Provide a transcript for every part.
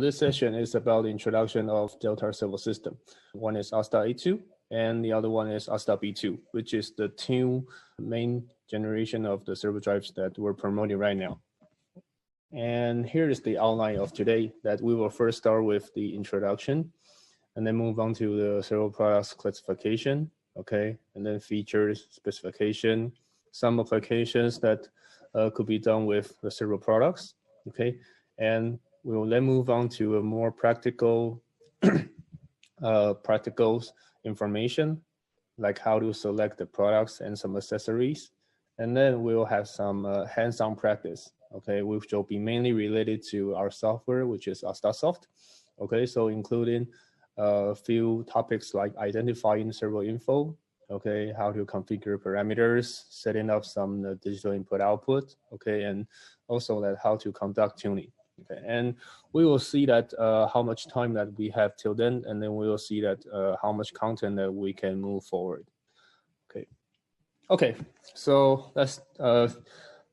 This session is about the introduction of Delta servo system. One is ASDA-A2 and the other one is ASDA-B2, which is the two main generation of the servo drives that we're promoting right now. And here is the outline of today, that we will first start with the introduction and then move on to the servo products classification, okay, and then features, specification, some applications that could be done with the servo products, okay, and we will then move on to a more practical information, like how to select the products and some accessories. And then we will have some hands-on practice, okay, which will be mainly related to our software, which is ASDA-Soft, okay, so including a few topics like identifying servo info, okay, how to configure parameters, setting up some digital input-output, okay, and also that how to conduct tuning. Okay, and we will see that how much time that we have till then, and then we will see that how much content that we can move forward. Okay, so let's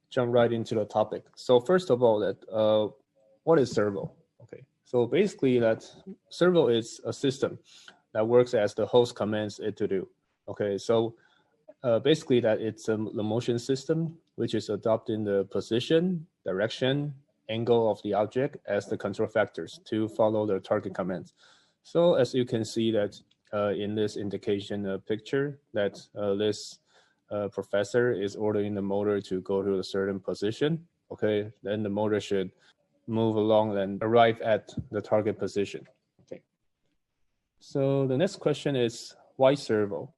jump right into the topic. So first of all, that what is servo? Okay, so basically that servo is a system that works as the host commands it to do. Okay, so basically that it's the motion system which is adopting the position, direction, angle of the object as the control factors to follow the target commands. So as you can see that in this indication picture, that this professor is ordering the motor to go to a certain position, okay, then the motor should move along and arrive at the target position. Okay. So the next question is, why servo?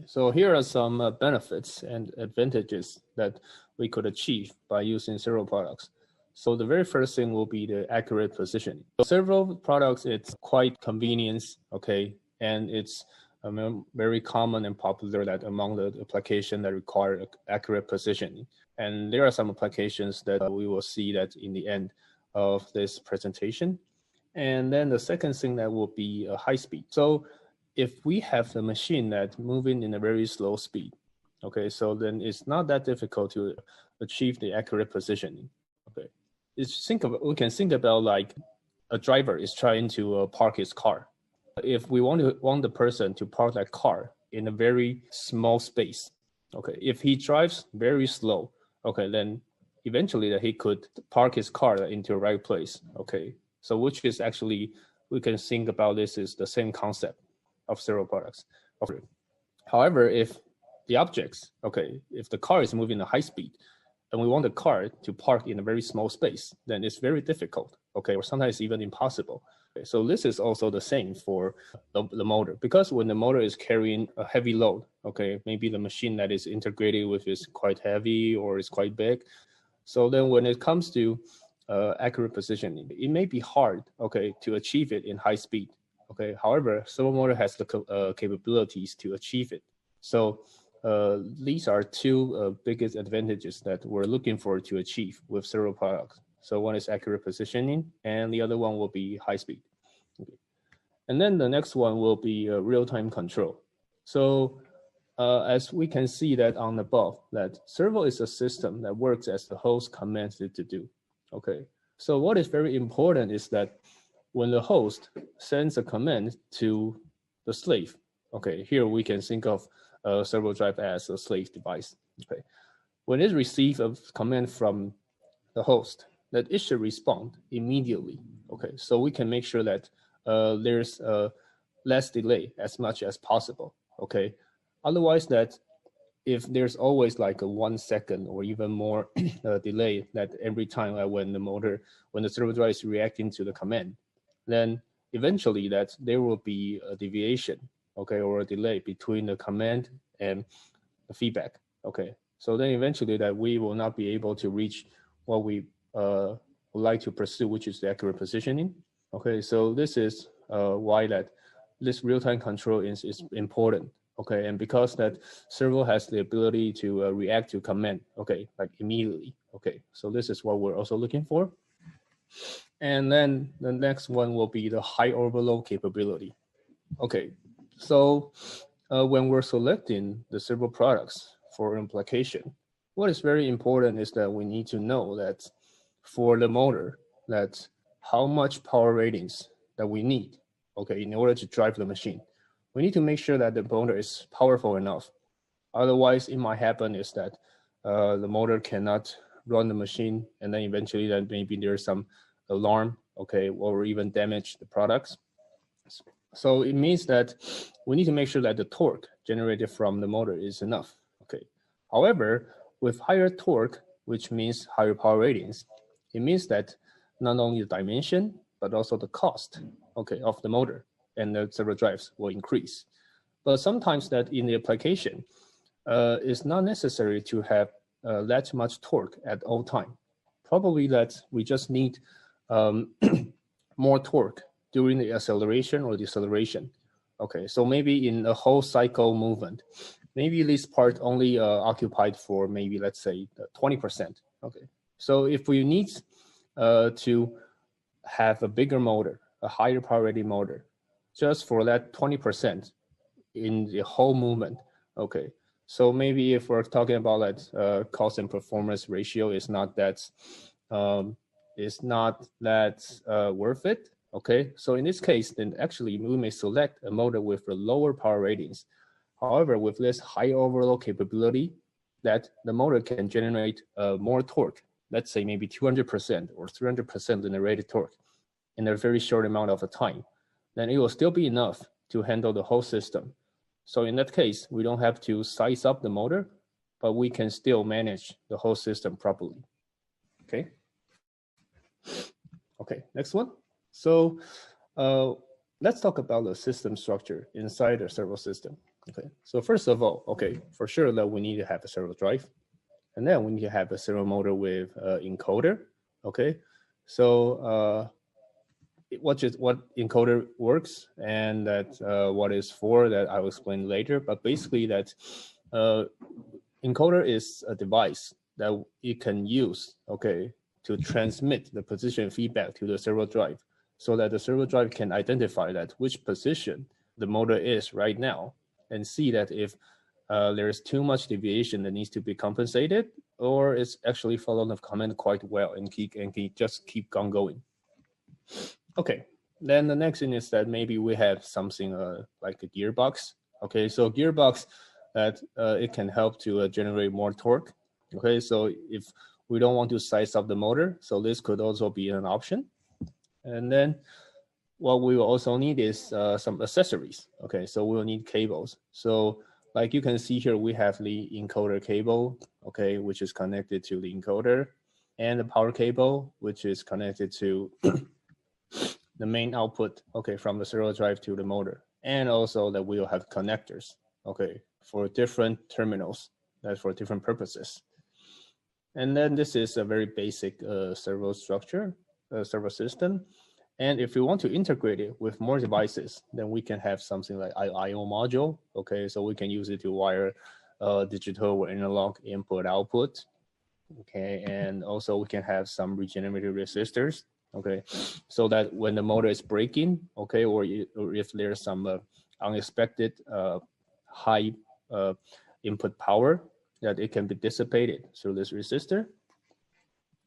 So here are some benefits and advantages that we could achieve by using servo products. So the very first thing will be the accurate positioning. So servo products, it's quite convenient, okay, and it's very common and popular that among the applications that require accurate positioning. And there are some applications that we will see that in the end of this presentation. And then the second thing that will be high speed. So if we have the machine that's moving in a very slow speed, okay, so then it's not that difficult to achieve the accurate positioning. Okay, we can think about like a driver is trying to park his car. If we want the person to park that car in a very small space, okay, if he drives very slow, okay, then eventually that he could park his car into the right place, okay. So which is actually, we can think about this is the same concept of servo products. However, if the objects, okay, if the car is moving at high speed and we want the car to park in a very small space, then it's very difficult, okay, or sometimes even impossible. Okay, so this is also the same for the motor, because when the motor is carrying a heavy load, okay, maybe the machine that is integrated with is quite heavy or is quite big. So then when it comes to accurate positioning, it may be hard, okay, to achieve it in high speed. Okay, however, servo motor has the capabilities to achieve it. So these are two biggest advantages that we're looking for to achieve with servo products. So one is accurate positioning, and the other one will be high speed. Okay. And then the next one will be real-time control. So as we can see that on above, that servo is a system that works as the host commands it to do. Okay, so what is very important is that when the host sends a command to the slave, okay, here we can think of a servo drive as a slave device. Okay, when it receives a command from the host, that it should respond immediately. Okay, so we can make sure that there's less delay as much as possible. Okay, otherwise that if there's always like a 1 second or even more delay that every time when the servo drive is reacting to the command, then eventually that there will be a deviation, okay, or a delay between the command and the feedback. Okay, so then eventually that we will not be able to reach what we would like to pursue, which is the accurate positioning. Okay, so this is why that this real-time control is important. Okay, and because that servo has the ability to react to command, okay, like immediately. Okay, so this is what we're also looking for. And then the next one will be the high overload capability. Okay, so when we're selecting the servo products for application, what is very important is that we need to know that for the motor, that how much power ratings that we need, okay, in order to drive the machine. We need to make sure that the motor is powerful enough. Otherwise, it might happen is that the motor cannot run the machine, and then eventually then maybe there's some alarm, okay, or even damage the products. So it means that we need to make sure that the torque generated from the motor is enough, okay. However, with higher torque, which means higher power ratings, it means that not only the dimension, but also the cost, okay, of the motor and the servo drives will increase. But sometimes that in the application, it's not necessary to have that much torque at all time. Probably that we just need more torque during the acceleration or deceleration. Okay, so maybe in a whole cycle movement, maybe this part only occupied for maybe, let's say, 20%. Okay, so if we need to have a bigger motor, a higher power rating motor, just for that 20% in the whole movement, okay. So maybe if we're talking about that cost and performance ratio is not that worth it. Okay, so in this case, then actually we may select a motor with the lower power ratings. However, with this high overload capability, that the motor can generate more torque, let's say maybe 200% or 300% in the rated torque in a very short amount of time, then it will still be enough to handle the whole system. So in that case, we don't have to size up the motor, but we can still manage the whole system properly. Okay. Okay, next one. So let's talk about the system structure inside the servo system. Okay, so first of all, okay, for sure that we need to have a servo drive, and then we need to have a servo motor with encoder. Okay, so what encoder works and that what is for that I will explain later. But basically that encoder is a device that it can use, okay, to transmit the position feedback to the servo drive, so that the servo drive can identify that which position the motor is right now, and see that if there's too much deviation that needs to be compensated, or it's actually following the command quite well and just keep on going. Okay, then the next thing is that maybe we have something like a gearbox. Okay, so gearbox that it can help to generate more torque. Okay, so if we don't want to size up the motor, so this could also be an option. And then what we will also need is some accessories. Okay, so we'll need cables. So like you can see here, we have the encoder cable, okay, which is connected to the encoder, and the power cable, which is connected to the main output, okay, from the servo drive to the motor. And also that we'll have connectors, okay, for different terminals, that's for different purposes. And then this is a very basic servo structure, servo system. And if we want to integrate it with more devices, then we can have something like I/O module. Okay, so we can use it to wire digital or analog input output. Okay, and also we can have some regenerative resistors. Okay, so that when the motor is breaking, okay, or if there's some unexpected high input power, that it can be dissipated through this resistor.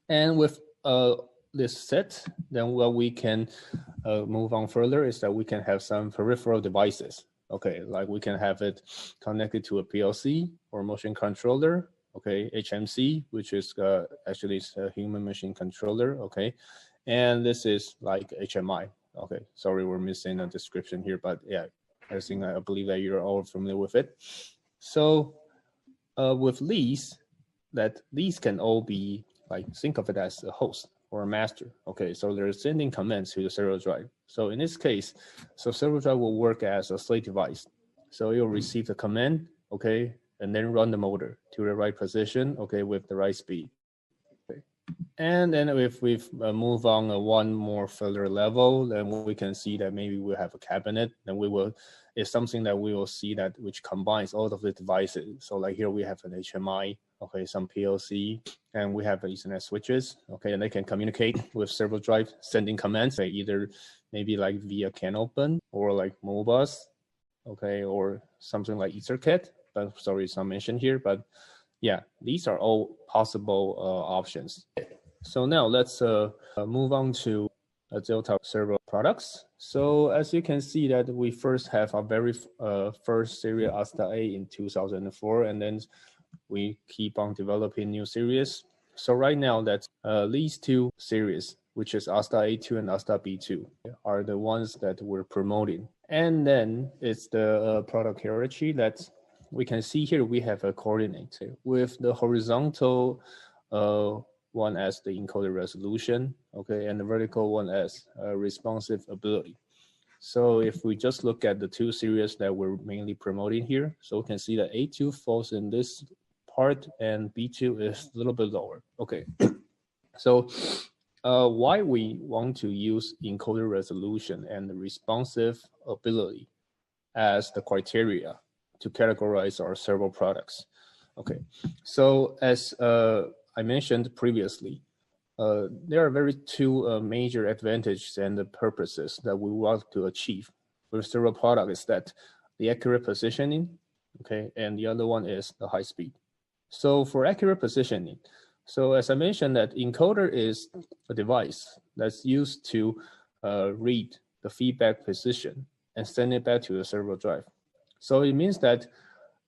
And with this set, then what we can move on further is that we can have some peripheral devices. Okay, like we can have it connected to a PLC or motion controller. Okay, HMC, which is actually it's a human machine controller. Okay, and this is like HMI. Okay, sorry, we're missing a description here, but yeah, I believe that you're all familiar with it. So with these can all be like, think of it as a host or a master. Okay, so they're sending commands to the servo drive. So in this case, so servo drive will work as a slave device. So you'll receive the command, okay, and then run the motor to the right position, okay, with the right speed. Okay. And then if we move on one more further level, then we can see that maybe we have a cabinet, and it's something that we will see that which combines all of the devices. So like here we have an HMI, okay, some PLC, and we have Ethernet switches, okay, and they can communicate with servo drive, sending commands, say either maybe like via CAN-open or like Modbus, okay, or something like EtherCAT, but sorry, it's not mentioned here, but yeah, these are all possible options. So now let's move on to Delta servo products. So as you can see that we first have our very first series ASDA-A in 2004, and then we keep on developing new series. So right now that's these two series, which is ASDA-A2 and ASDA-B2, are the ones that we're promoting. And then it's the product hierarchy that we can see here. We have a coordinate with the horizontal one as the encoder resolution, okay, and the vertical one as responsive ability. So if we just look at the two series that we're mainly promoting here, so we can see that A2 falls in this part and B2 is a little bit lower. Okay, so why we want to use encoder resolution and the responsive ability as the criteria to categorize our servo products. Okay, so as I mentioned previously, there are two major advantages and the purposes that we want to achieve with servo product is that the accurate positioning, okay, and the other one is the high speed. So for accurate positioning, so as I mentioned that encoder is a device that's used to read the feedback position and send it back to the servo drive. So it means that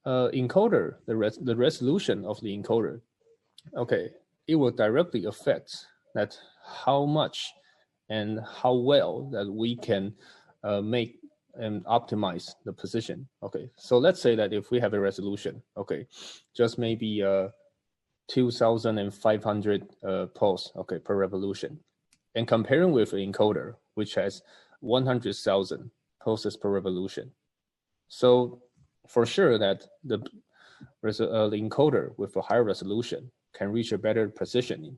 encoder, the resolution of the encoder, okay, it will directly affect that how much and how well that we can make and optimize the position. Okay, so let's say that if we have a resolution, okay, just maybe 2,500 pulse, okay, per revolution, and comparing with an encoder which has 100,000 pulses per revolution. So for sure that the encoder with a higher resolution can reach a better positioning.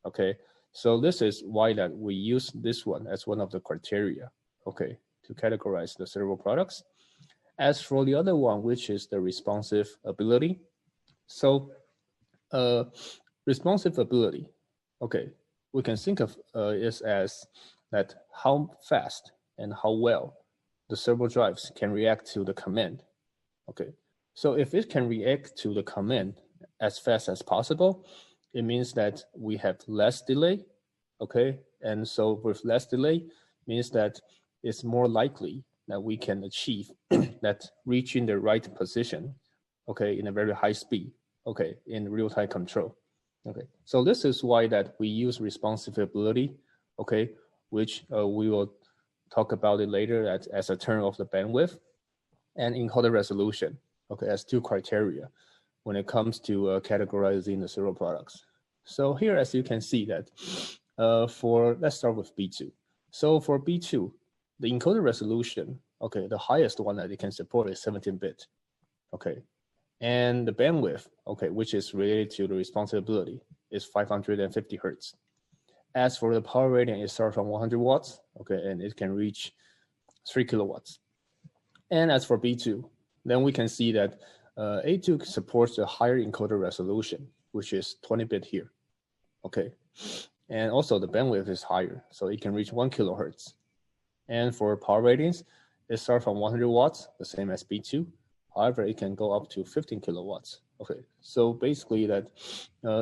Okay, so this is why that we use this one as one of the criteria, okay, to categorize the servo products. As for the other one, which is the responsive ability, so responsive ability, okay, we can think of it as that how fast and how well the servo drives can react to the command. Okay, so if it can react to the command as fast as possible, it means that we have less delay, okay? And so with less delay means that it's more likely that we can achieve that reaching the right position, okay, in a very high speed, okay, in real-time control, okay? So this is why that we use responsive ability, okay, which we will talk about it later as a term of the bandwidth, and encoder resolution, okay, as two criteria when it comes to categorizing the servo products. So here, as you can see that let's start with B2. So for B2, the encoder resolution, okay, the highest one that it can support is 17-bit, okay, and the bandwidth, okay, which is related to the responsibility, is 550 hertz. As for the power rating, it starts from 100 watts, okay, and it can reach 3 kilowatts. And as for B2, then we can see that A2 supports a higher encoder resolution, which is 20-bit here, okay? And also the bandwidth is higher, so it can reach 1 kilohertz. And for power ratings, it starts from 100 watts, the same as B2. However, it can go up to 15 kilowatts. Okay, so basically that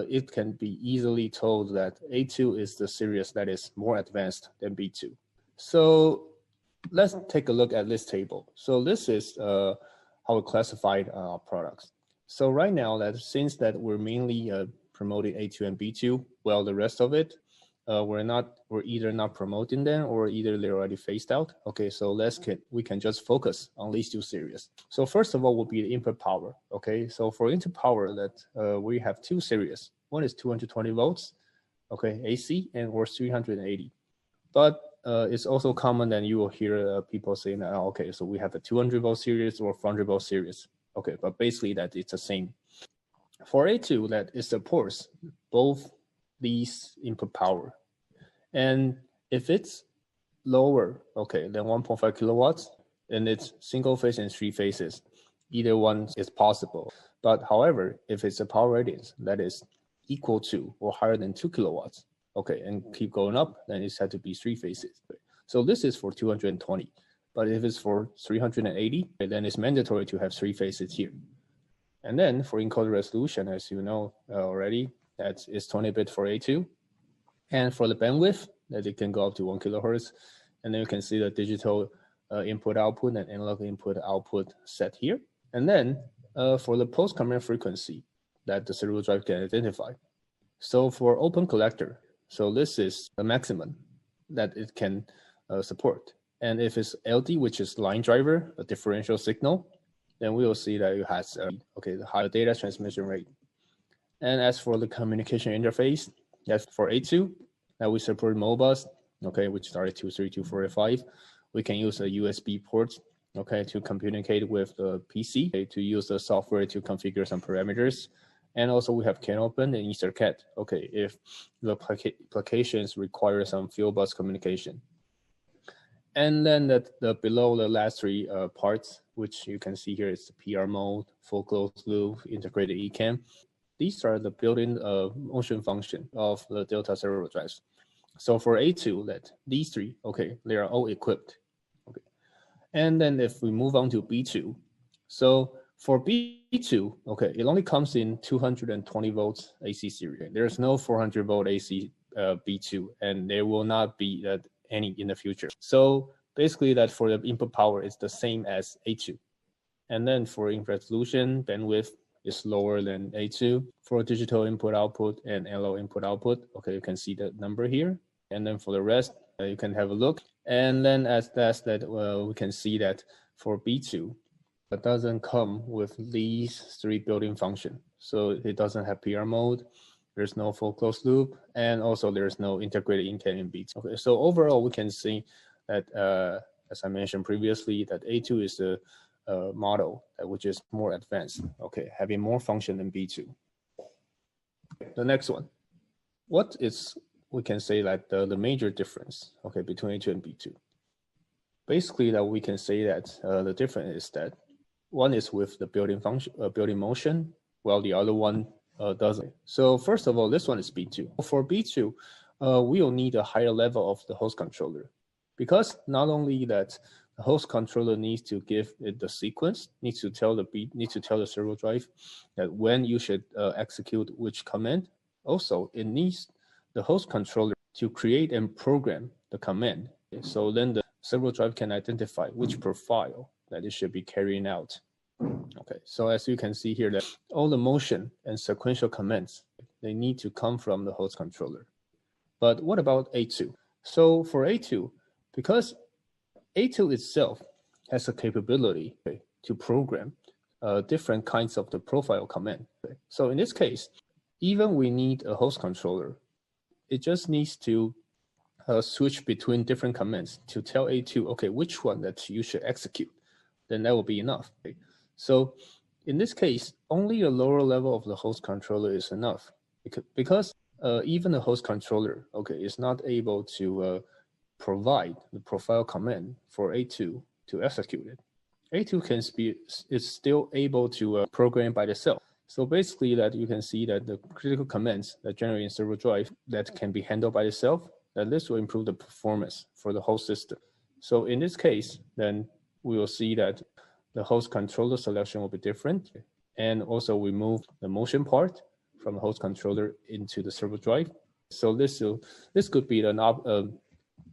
it can be easily told that A2 is the series that is more advanced than B2. So let's take a look at this table. So this is how we classified our products. So right now, that since that we're mainly promoting A2 and B2, well, the rest of it, we're either not promoting them or either they're already phased out. Okay, so we can just focus on these two series. So first of all will be the input power. Okay, so for input power that we have two series. One is 220 volts, okay, AC, and or 380. But it's also common that you will hear people saying that, oh, okay, so we have a 200 volt series or 400 volt series. Okay, but basically that it's the same. For A2, that it supports both these input power. And if it's lower, okay, than 1.5 kilowatts, and it's single phase and three phases, either one is possible. But however, if it's a power ratings that is equal to or higher than 2 kilowatts, okay, and keep going up, then it's had to be three phases. So this is for 220. But if it's for 380, then it's mandatory to have three phases here. And then for encoder resolution, as you know already, that is 20-bit for A2. And for the bandwidth, that it can go up to 1 kilohertz. And then you can see the digital input output and analog input output set here. And then for the post command frequency that the servo drive can identify. So for open collector, so this is the maximum that it can support. And if it's LD, which is line driver, a differential signal, then we will see that it has the higher data transmission rate. And as for the communication interface, that's for A2, that we support Modbus, which is RS-23245. We can use a USB port, to communicate with the PC, to use the software to configure some parameters. And also we have CANopen and EtherCAT, if the applications require some field bus communication. And then the below the last three parts, which you can see here, is the PR mode, full closed loop, integrated ECAM. These are the built-in motion function of the Delta servo drives. So for A2, these three, they are all equipped. And then if we move on to B2, so for B2, it only comes in 220 volts AC series. There's no 400 volt AC B2, and there will not be any in the future. So basically that for the input power is the same as A2. And then for resolution, bandwidth is lower than A2. For digital input output and analog input output, you can see the number here. And then for the rest, you can have a look. And then we can see that for B2, it doesn't come with these three built-in functions. So it doesn't have PR mode, there's no full closed loop, and also there's no integrated ECAM in B2. So overall, we can see that, as I mentioned previously, that A2 is a model which is more advanced, having more function than B2. The next one, we can say that the major difference, between A2 and B2. Basically, that we can say that the difference is that one is with the built-in function, built-in motion, while the other one doesn't. So first of all, this one is B2. For B2, we will need a higher level of the host controller, because not only that the host controller needs to give it the sequence, needs to tell the servo drive that when you should execute which command. Also, it needs the host controller to create and program the command. So then the servo drive can identify which profile that it should be carrying out. So as you can see here, that all the motion and sequential commands, they need to come from the host controller. But what about A2? So for A2, because A2 itself has a capability to program different kinds of the profile command. So in this case, even we need a host controller, it just needs to switch between different commands to tell A2, which one that you should execute. Then that will be enough. So in this case, only a lower level of the host controller is enough, because even the host controller, is not able to provide the profile command for A2 to execute it. A2 is still able to program by itself. So basically that you can see that the critical commands that generate in servo drive that can be handled by itself, that this will improve the performance for the whole system. So in this case, then we will see that the host controller selection will be different. And also we move the motion part from the host controller into the servo drive. So this could be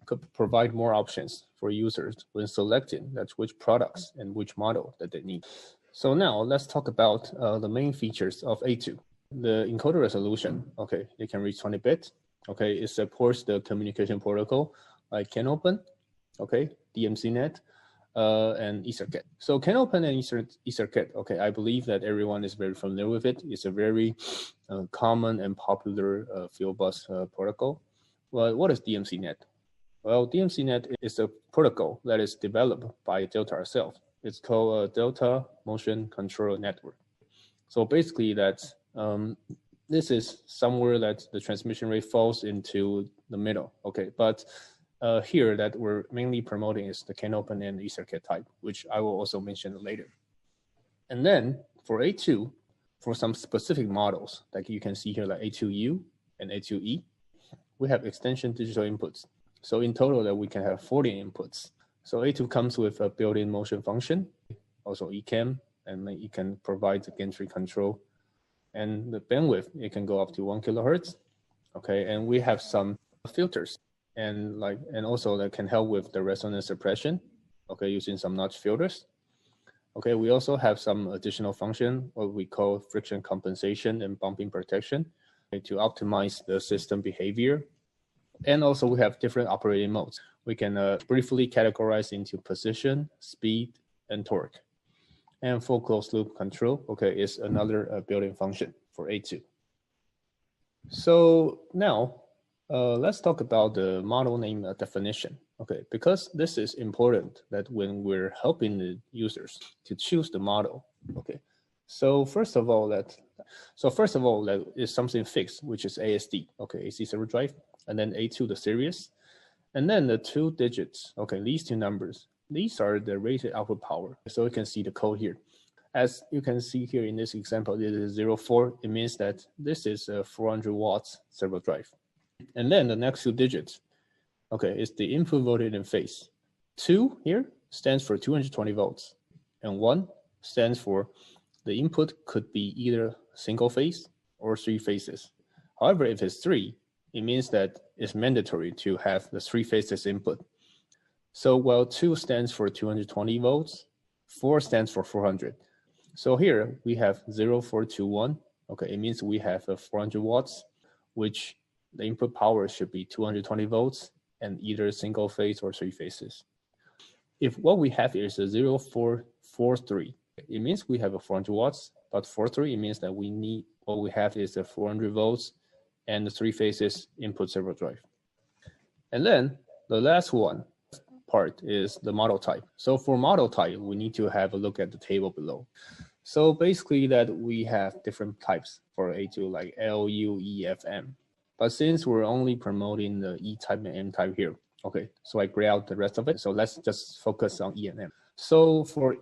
could provide more options for users when selecting which products and which model that they need. So now let's talk about the main features of A2. The encoder resolution, it can reach 20 bits. It supports the communication protocol like CANopen, DMCnet, and EtherCAT. So CANopen and EtherCAT, I believe that everyone is very familiar with it. It's a very common and popular field bus protocol. Well, what is DMCnet? Well, DMCnet is a protocol that is developed by Delta itself. It's called a Delta Motion Control Network. So basically this is somewhere that the transmission rate falls into the middle. But here that we're mainly promoting is the CANopen and EtherCAT type, which I will also mention later. And then for A2, for some specific models, like you can see here, like A2U and A2E, we have extension digital inputs. So in total that we can have 40 inputs. So A2 comes with a built-in motion function, also ECAM, and it can provide the gantry control. And the bandwidth, it can go up to 1 kilohertz. And we have some filters. and also that can help with the resonance suppression, okay, using some notch filters. Okay, we also have some additional function, what we call friction compensation and bumping protection, okay, to optimize the system behavior. And also we have different operating modes. We can briefly categorize into position, speed, and torque. And full closed loop control, okay, is another built-in function for A2. So now let's talk about the model name definition. Okay, because this is important that when we're helping the users to choose the model. Okay, so first of all that is something fixed, which is ASD. Okay, AC servo drive, and then A2 the series, and then the 2 digits. Okay, these 2 numbers. These are the rated output power. So you can see the code here. As you can see here in this example, this is 04. It means that this is a 400 watts servo drive. And then the next 2 digits, okay, is the input voltage in phase. 2 here stands for 220 volts, and 1 stands for the input could be either single phase or 3 phases. However, if it's 3, it means that it's mandatory to have the 3 phases input. So while 2 stands for 220 volts, 4 stands for 400. So here we have 0421. Okay, it means we have a 400 watts, which the input power should be 220 volts and either single phase or 3 phases. If what we have is a 0443, it means we have a 400 watts, but 43, it means that what we have is a 400 volts and the 3 phases input servo drive. And then the last one part is the model type. So for model type, we need to have a look at the table below. So basically that we have different types for A2, like L, U, E, F, M. But since we're only promoting the E type and M type here, okay, so I gray out the rest of it. So let's just focus on E and M. So for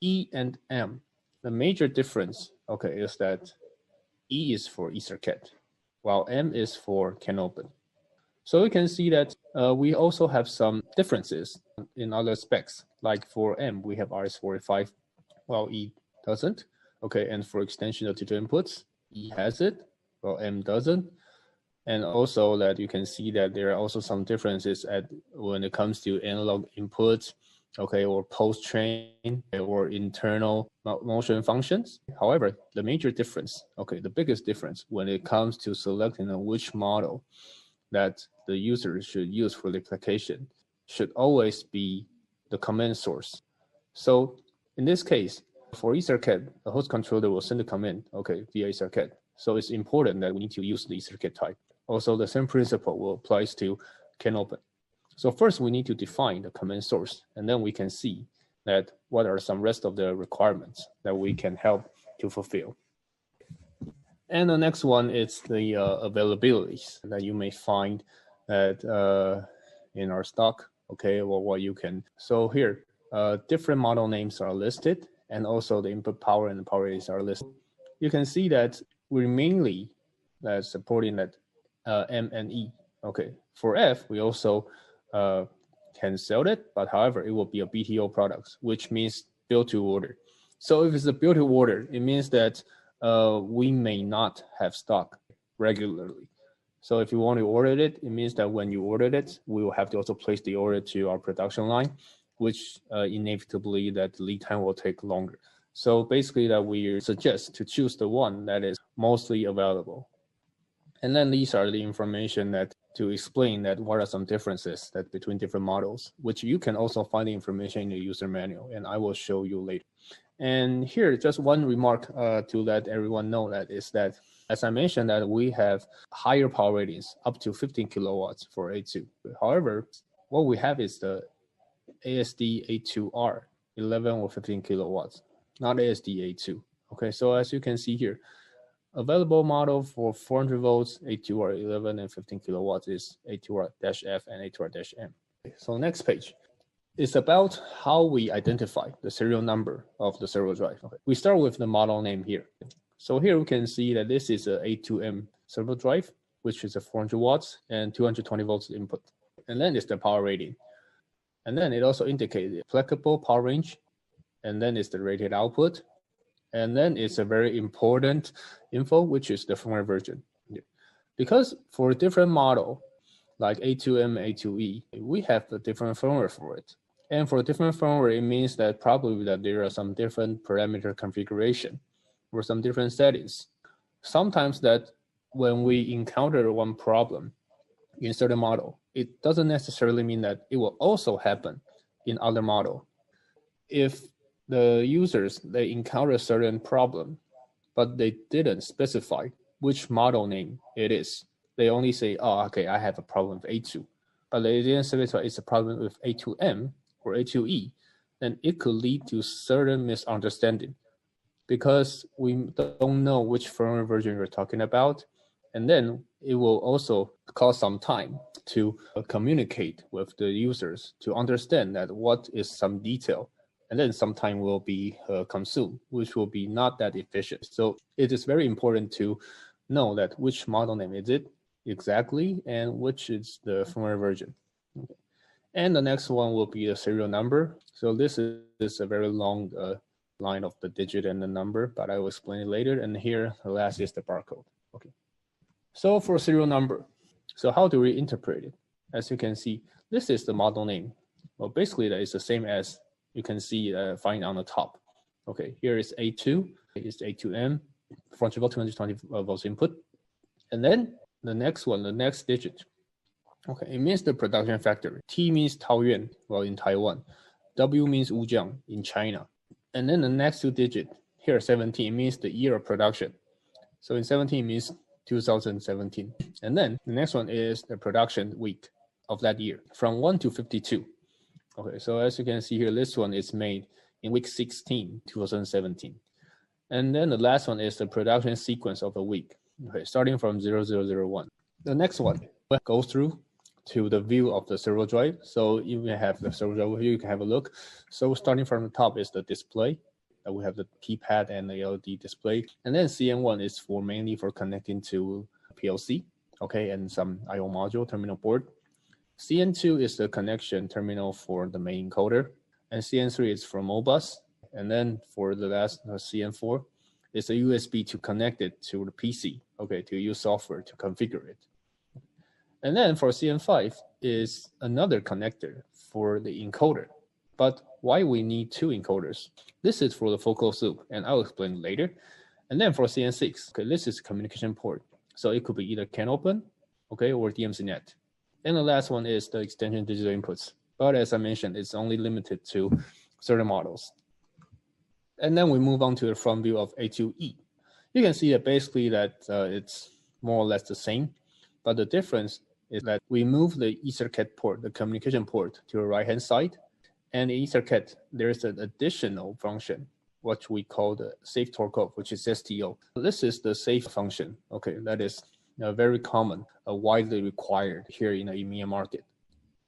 E and M, the major difference, okay, is that E is for EtherCAT, while M is for CAN open. So we can see that we also have some differences in other specs. Like for M, we have RS-485, while E doesn't. Okay, and for extension of digital inputs, E has it, while M doesn't. And also that you can see that there are also some differences when it comes to analog inputs, okay, or post-train or internal motion functions. However, the major difference, okay, the biggest difference when it comes to selecting which model that the user should use for the application should always be the command source. So in this case, for EtherCAT, the host controller will send a command, okay, via EtherCAT. So it's important that we need to use the EtherCAT type. Also, the same principle will apply to CAN open. So first, we need to define the command source, and then we can see that what are some rest of the requirements that we can help to fulfill. And the next one is the availabilities that you may find that in our stock, okay, or what you can. So here, different model names are listed, and also the input power and the power rates are listed. You can see that we're mainly supporting that M and E. Okay, for F, we also can sell it, but however, it will be a BTO product, which means build to order. So if it's a build to order, it means that we may not have stock regularly. So if you want to order it, it means that when you ordered it, we will have to also place the order to our production line, which inevitably that lead time will take longer. So basically that we suggest to choose the one that is mostly available. And then these are the information that to explain that what are some differences that between different models, which you can also find the information in the user manual, and I will show you later. And here, just one remark to let everyone know that is that, as I mentioned, that we have higher power ratings, up to 15 kilowatts for A2. However, what we have is the ASD-A2R, 11 or 15 kilowatts, not ASD-A2. Okay, so as you can see here, available model for 400 volts, A2R 11 and 15 kilowatts is A2R-F and A2R-M. So next page. It's about how we identify the serial number of the servo drive. Okay. We start with the model name here. So here we can see that this is a A2M servo drive, which is a 400 watts and 220 volts input. And then it's the power rating. And then it also indicates the applicable power range. And then it's the rated output. And then it's a very important info, which is the firmware version. Because for a different model, like A2M, A2E, we have a different firmware for it. And for different firmware, it means that probably that there are some different parameter configuration or some different settings. Sometimes that when we encounter one problem in certain model, it doesn't necessarily mean that it will also happen in other model. If the users, they encounter a certain problem, but they didn't specify which model name it is. They only say, oh, okay, I have a problem with A2, but they didn't specify it's a problem with A2M or A2E, then it could lead to certain misunderstanding because we don't know which firmware version you're talking about. And then it will also cost some time to communicate with the users to understand that what is some detail. And then some time will be consumed, which will be not that efficient. So it is very important to know that which model name is it exactly and which is the firmware version. Okay. And the next one will be the serial number. So this is a very long line of the digit and the number, but I will explain it later. And here, the last is the barcode. Okay. So for serial number, so how do we interpret it? As you can see, this is the model name. Well, basically that is the same as you can see find on the top. Okay, here is A2, is A2M, front channel 220 volts input. And then the next one, the next digit. Okay, it means the production factory. T means Taoyuan, well, in Taiwan. W means Wujiang, in China. And then the next two digits, here 17 means the year of production. So in 17 means 2017. And then the next one is the production week of that year, from 1 to 52. Okay, so as you can see here, this one is made in week 16, 2017. And then the last one is the production sequence of a week, okay, starting from 0001. The next one goes through to the view of the servo drive. So you may have the servo drive here, you can have a look. So starting from the top is the display. We have the keypad and the LED display. And then CN1 is mainly for connecting to PLC, okay, and some I/O module terminal board. CN2 is the connection terminal for the main encoder, and CN3 is for Modbus. And then for the last CN4 is a USB to connect it to the PC, okay, to use software to configure it. And then for CN5 is another connector for the encoder. But why we need two encoders? This is for the full closed loop, and I'll explain later. And then for CN6, okay, this is communication port. So it could be either CAN open, okay, or DMZ net. And the last one is the extension digital inputs. But as I mentioned, it's only limited to certain models. And then we move on to the front view of A2E. You can see that basically that it's more or less the same, but the difference is that we move the EtherCAT port, the communication port, to the right-hand side. And in EtherCAT, there's an additional function, what we call the safe torque off, which is STO. This is the safe function, okay, that is very common, widely required here in the EMEA market.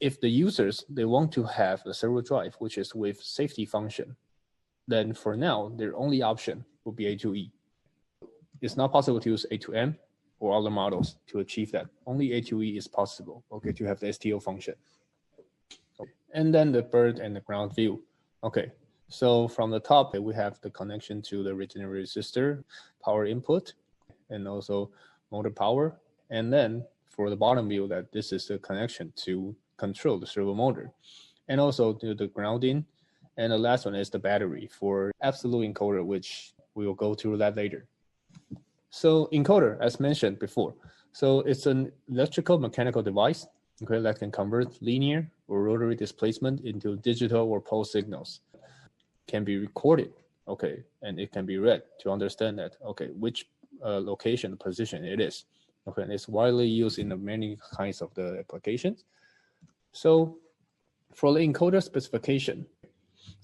If the users, they want to have a servo drive, which is with safety function, then for now, their only option will be A2E. It's not possible to use A2M or other models to achieve that. Only A2E is possible, okay, to have the STO function. Okay. And then the bird and the ground view. Okay, so from the top, we have the connection to the regenerator resistor, power input, and also motor power. And then for the bottom view, that this is the connection to control the servo motor, and also to the grounding. And the last one is the battery for absolute encoder, which we will go through that later. So encoder, as mentioned before, so it's an electrical mechanical device, okay, that can convert linear or rotary displacement into digital or pulse signals. Can be recorded, okay, and it can be read to understand that, okay, which location, position it is. Okay, and it's widely used in many kinds of the applications. So for the encoder specification,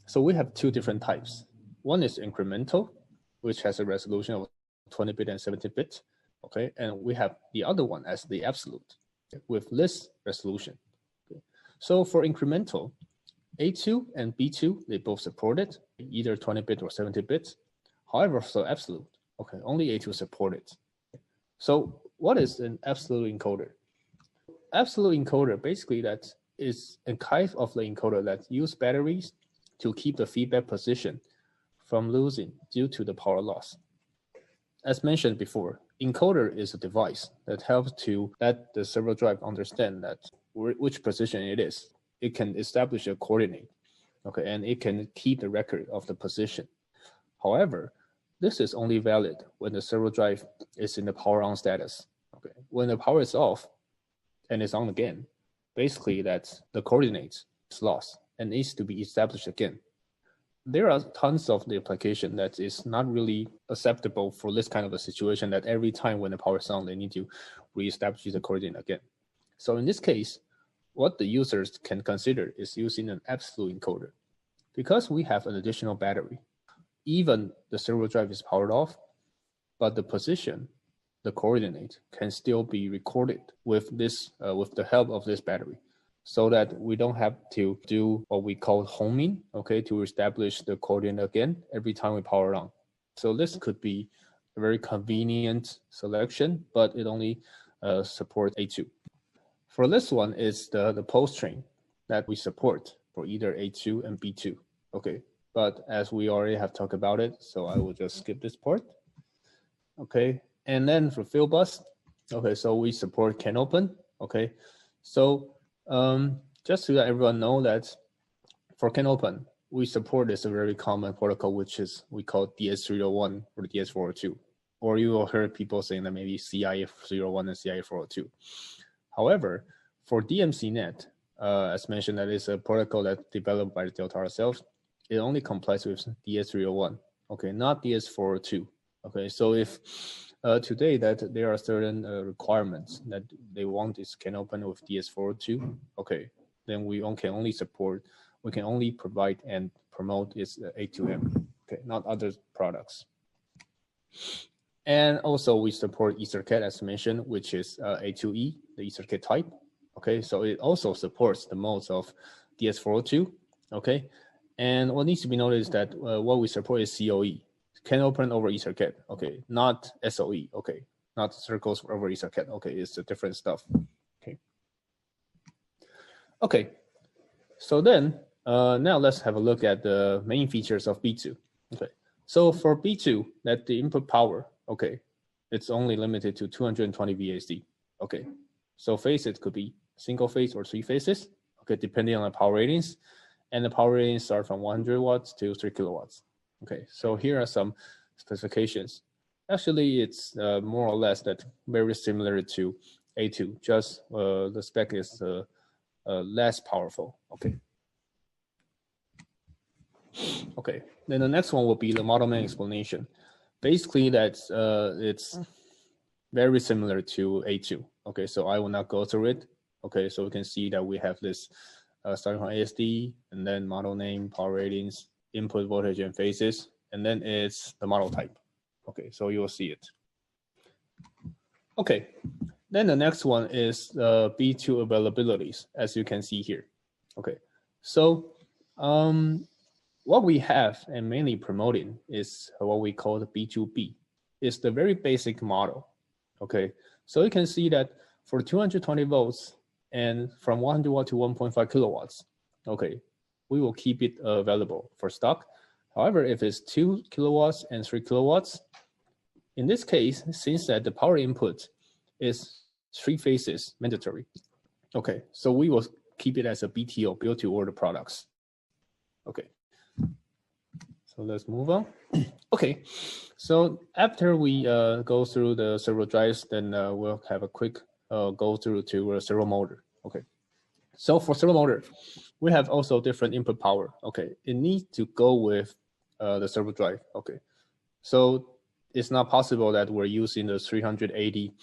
so we have two different types. One is incremental, which has a resolution of 20-bit and 70-bit, okay, and we have the other one as the absolute with less resolution. Okay. So for incremental, A2 and B2, they both support it, either 20-bit or 70-bit. However, for absolute, okay, only A2 support it. So what is an absolute encoder? Absolute encoder, basically that is a kind of the encoder that use batteries to keep the feedback position from losing due to the power loss. As mentioned before, encoder is a device that helps to let the servo drive understand that which position it is. It can establish a coordinate, okay, and it can keep the record of the position. However, this is only valid when the servo drive is in the power on status. Okay, when the power is off and it's on again, basically that's the coordinates is lost and needs to be established again. There are tons of the application that is not really acceptable for this kind of a situation, that every time when the power is on, they need to reestablish the coordinate again. So in this case, what the users can consider is using an absolute encoder. Because we have an additional battery, even the servo drive is powered off, but the position, the coordinate, can still be recorded with this, with the help of this battery, so that we don't have to do what we call homing, okay, to establish the coordinate again every time we power on. So this could be a very convenient selection, but it only supports A2. For this one is the post train that we support for either A2 and B2, okay. But as we already have talked about it, so I will just skip this part. Okay, and then for field bus, okay, so we support can open. Okay, so just to let everyone know that for can open, we support this a very common protocol, which is we call DS301 or DS402, or you will hear people saying that maybe CIA301 and CIA402. However, for DMCnet, as mentioned, that is a protocol that's developed by the Delta ourselves. It only complies with DS301, okay, not DS402. Okay, so if today that there are certain requirements that they want this can open with DS402, okay, then we can only support, we can only provide and promote is A2M, okay, not other products. And also we support EtherCAT as mentioned, which is A2E, the EtherCAT type. Okay, so it also supports the modes of DS402, okay. And what needs to be noted is that what we support is COE, can open over EtherCAT, okay, not SOE, okay, not circles over EtherCAT, okay, it's a different stuff, okay. Okay, so then now let's have a look at the main features of B2, okay. So for B2, that the input power, okay, it's only limited to 220 VASD, okay. So phases could be single phase or three phases, okay, depending on the power ratings. And the power ratings start from 100 watts to 3 kilowatts. Okay, so here are some specifications. Actually, it's more or less that very similar to A2, just the spec is less powerful. Okay. Okay, then the next one will be the model man explanation. Basically, that's it's very similar to A2. Okay, so I will not go through it. Okay, so we can see that we have this starting from ASD, and then model name, power ratings, input voltage and phases, and then it's the model type. Okay, so you will see it. Okay, then the next one is the B2 availabilities, as you can see here. Okay, so what we have and mainly promoting is what we call the B2B. It's the very basic model. Okay, so you can see that for 220 volts, and from 100 watt to 1.5 kilowatts, okay, we will keep it available for stock. However, if it's 2 kilowatts and 3 kilowatts, in this case, since that the power input is 3 phases mandatory, okay, so we will keep it as a BTO, build to order products. Okay, so let's move on. Okay, so after we go through the servo drives, then we'll have a quick go through to a servo motor. Okay, so for servo motor, we have also different input power. Okay, it needs to go with the servo drive. Okay, so it's not possible that we're using the 380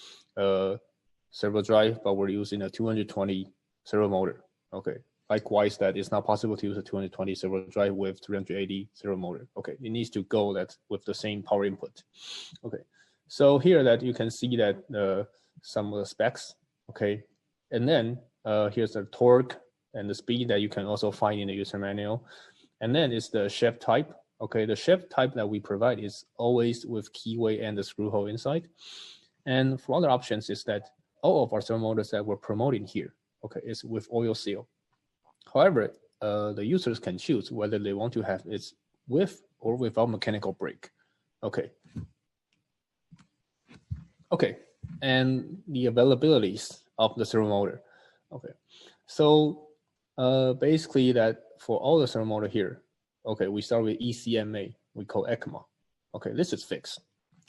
servo drive, but we're using a 220 servo motor. Okay, likewise, that it's not possible to use a 220 servo drive with 380 servo motor. Okay, it needs to go that with the same power input. Okay, so here that you can see that some of the specs. Okay, and then here's the torque and the speed that you can also find in the user manual. And then it's the shaft type. Okay, the shaft type that we provide is always with keyway and the screw hole inside. And for other options is that all of our servo motors that we're promoting here, okay, is with oil seal. However, the users can choose whether they want to have it with or without mechanical brake. Okay. Okay, and the availabilities of the servo motor. Okay, so basically that for all the servo motor here, okay, we start with ECMA, we call ECMA. Okay, this is fixed.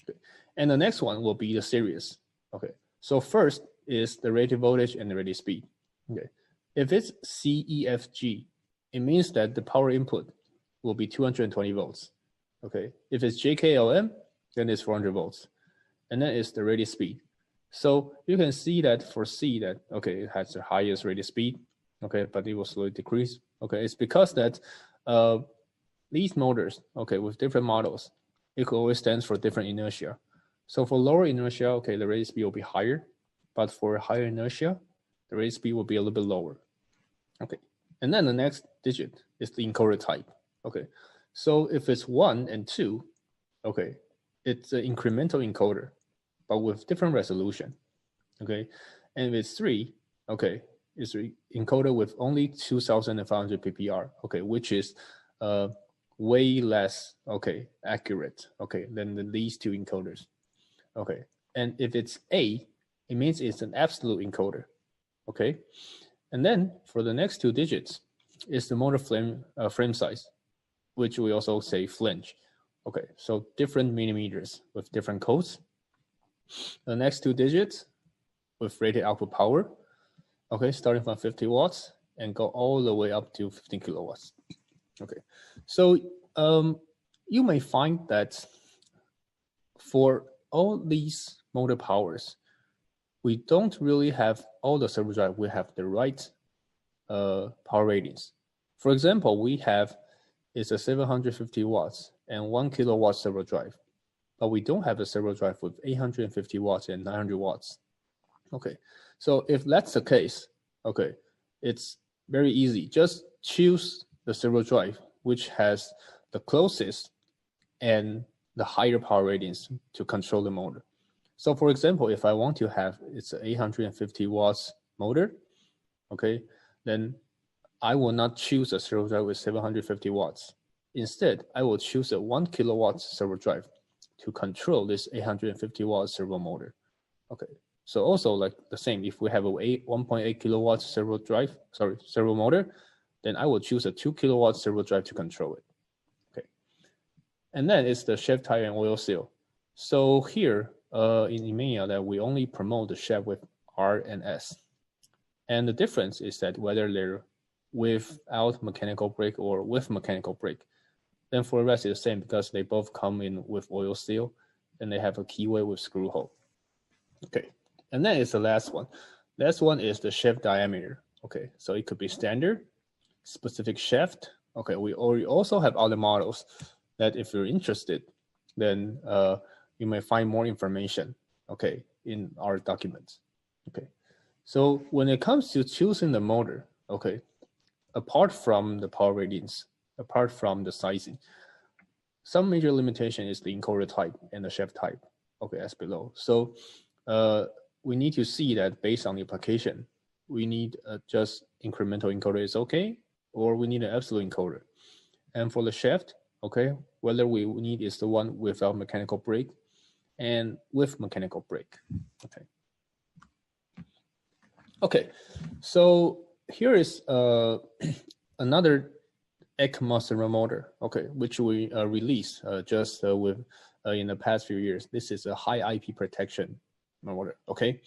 Okay. And the next one will be the series. Okay, so first is the rated voltage and the rated speed. Okay, if it's CEFG, it means that the power input will be 220 volts. Okay, if it's JKLM, then it's 400 volts. And then it's the rated speed. So you can see that for C that, okay, it has the highest rated speed, okay, but it will slowly decrease. Okay, it's because that these motors, okay, with different models, it could always stand for different inertia. So for lower inertia, okay, the rated speed will be higher, but for higher inertia, the rated speed will be a little bit lower. Okay, and then the next digit is the encoder type. Okay, so if it's 1 and 2, okay, it's an incremental encoder, but with different resolution. Okay, and if it's 3, okay, it's encoder with only 2,500 ppr. Okay, which is way less, okay, accurate, okay, than these two encoders. Okay, and if it's A, it means it's an absolute encoder. Okay, and then for the next 2 digits is the motor frame size, which we also say flange. Okay, so different millimeters with different codes. The next 2 digits with rated output power, okay, starting from 50 watts and go all the way up to 15 kilowatts. Okay, so you may find that for all these motor powers, we don't really have all the servo drive, we have the right power ratings. For example, we have is a 750 watts and 1 kilowatt servo drive, but we don't have a servo drive with 850 watts and 900 watts. Okay, so if that's the case, okay, it's very easy. Just choose the servo drive which has the closest and the higher power ratings to control the motor. So for example, if I want to have it's an 850 watts motor, okay, then I will not choose a servo drive with 750 watts. Instead, I will choose a 1 kilowatt servo drive to control this 850 watt servo motor. Okay, so also like the same, if we have a 1.8 kilowatt servo motor, then I will choose a 2 kilowatt servo drive to control it. Okay, and then it's the shaft tire and oil seal. So here in EMEA that we only promote the shaft with R and S. And the difference is that whether they're without mechanical brake or with mechanical brake. Then for the rest, it's the same because they both come in with oil seal and they have a keyway with screw hole. Okay, and then it's the last one. Last one is the shaft diameter. Okay, so it could be standard, specific shaft. Okay, we also have other models that if you're interested, then you may find more information, okay, in our documents. Okay, so when it comes to choosing the motor, okay, apart from the power ratings, apart from the sizing, some major limitation is the encoder type and the shaft type, okay, as below. So we need to see that based on the application, we need just incremental encoder is okay, or we need an absolute encoder. And for the shaft, okay, whether we need is the one without mechanical brake and with mechanical brake, okay. Okay, so here is another ECMA servo motor, okay, which we released just with in the past few years. This is a high IP protection motor, okay.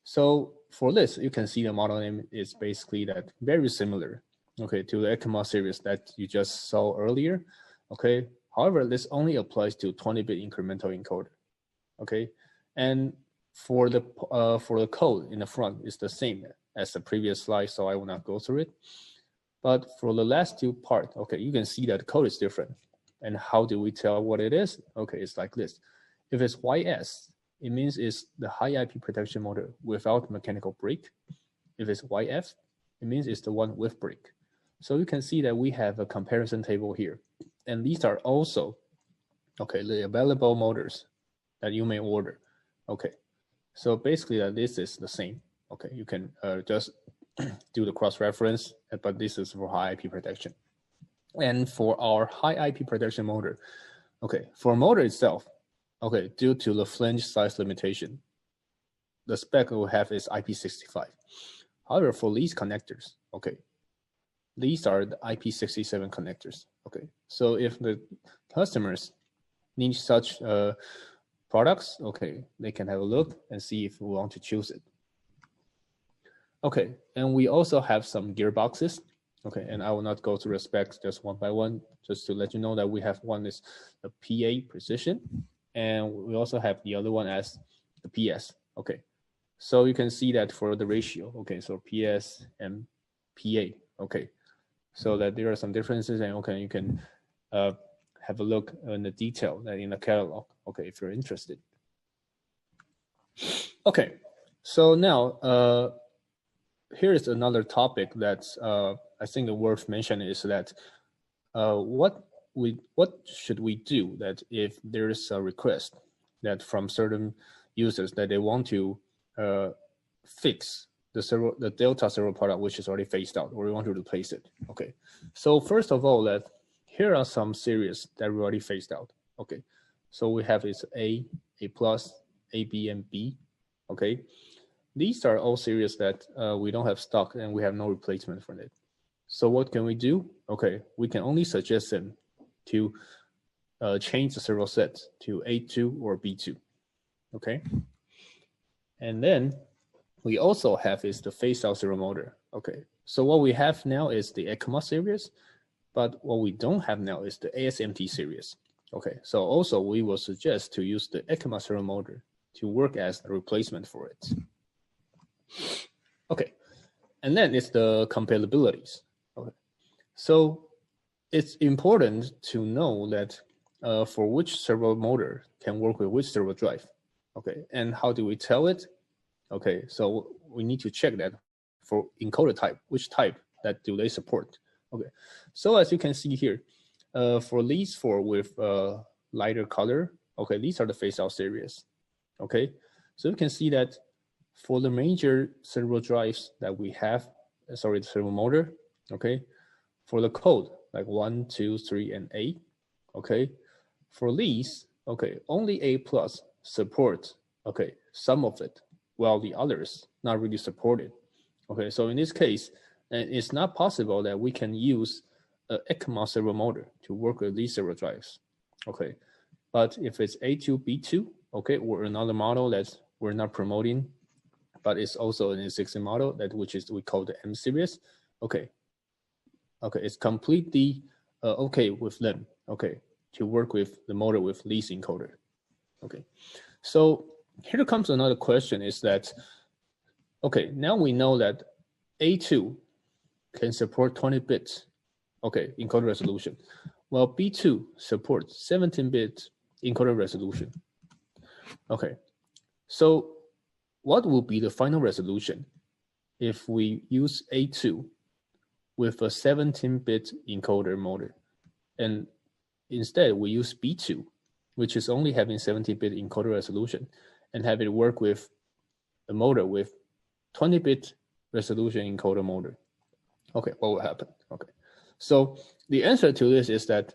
So for this, you can see the model name is basically that very similar, okay, to the ECMA series that you just saw earlier, okay. However, this only applies to 20-bit incremental encoder, okay, and for the code in the front is the same as the previous slide, so I will not go through it. But for the last two parts, okay, you can see that the code is different. And how do we tell what it is? Okay, it's like this. If it's YS, it means it's the high IP protection motor without mechanical brake. If it's YF, it means it's the one with brake. So you can see that we have a comparison table here. And these are also, okay, the available motors that you may order. Okay, so basically this is the same. Okay, you can just do the cross-reference, but this is for high IP protection. And for our high IP protection motor, okay, for motor itself, okay, due to the flange size limitation, the spec we have is IP65. However, for these connectors, okay, these are the IP67 connectors. Okay, so if the customers need such products, okay, they can have a look and see if we want to choose it. Okay, and we also have some gearboxes. Okay, and I will not go through the specs just one by one, just to let you know that we have one is the PA precision, and we also have the other one as the PS. Okay, so you can see that for the ratio. Okay, so PS and PA. Okay, so that there are some differences, and okay, you can have a look in the detail that in the catalog. Okay, if you're interested. Okay, so now here is another topic that's I think worth mentioning is that what should we do that if there's a request that from certain users that they want to fix the Delta servo product which is already phased out, or we want to replace it. Okay, so first of all, that here are some series that we already phased out. Okay, so we have is A, A+, A, B, and B. Okay, these are all series that we don't have stock and we have no replacement for it. So what can we do? Okay, we can only suggest them to change the servo set to A2 or B2. Okay, and then we also have is the phase out servo motor. Okay, so what we have now is the ECMA series, but what we don't have now is the ASMT series. Okay, so also we will suggest to use the ECMA servo motor to work as a replacement for it. Okay, and then it's the compatibilities. Okay, so it's important to know that for which servo motor can work with which servo drive. Okay, and how do we tell it? Okay, so we need to check that for encoder type, which type that do they support. Okay, so as you can see here, for these four with lighter color, okay, these are the phase out series. Okay, so you can see that for the major servo drives that we have, the servo motor, okay, for the code like 1, 2, 3, and 8, okay, for these, okay, only A+ support, okay, some of it, while the others not really supported. Okay, so in this case, it's not possible that we can use an ECMA servo motor to work with these servo drives. Okay, but if it's A2, B2, okay, or another model that we're not promoting, but it's also an existing model that which is we call the M series. Okay, okay, it's completely okay with them. Okay, to work with the motor with these encoder. Okay, so here comes another question is that, okay, now we know that A2 can support 20 bits, okay, encoder resolution, while B2 supports 17-bit encoder resolution. Okay, so what will be the final resolution if we use A2 with a 17-bit encoder motor, and instead we use B2, which is only having 17-bit encoder resolution, and have it work with the motor with 20-bit resolution encoder motor? Okay, what will happen? Okay, so the answer to this is that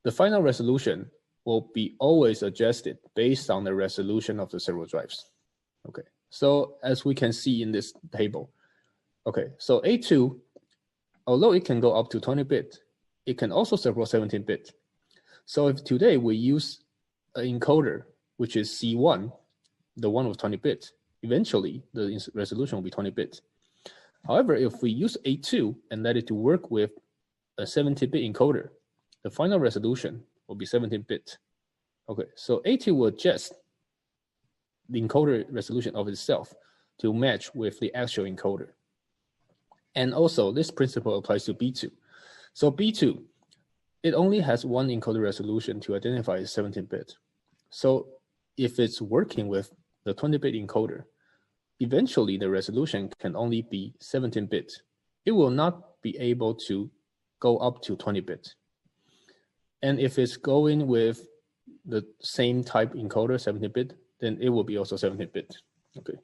the final resolution will be always adjusted based on the resolution of the servo drives. Okay, so as we can see in this table, okay, so A2, although it can go up to 20-bit, it can also support 17-bit. So if today we use an encoder, which is C1, the one with 20-bit, eventually the resolution will be 20-bit. However, if we use A2 and let it to work with a 17-bit encoder, the final resolution will be 17-bit. Okay, so A2 will adjust the encoder resolution of itself to match with the actual encoder. And also, this principle applies to B2. So B2, it only has one encoder resolution to identify as 17-bit. So if it's working with the 20-bit encoder, eventually the resolution can only be 17-bit. It will not be able to go up to 20-bit. And if it's going with the same type encoder, 17-bit, then it will be also 17-bit. Okay,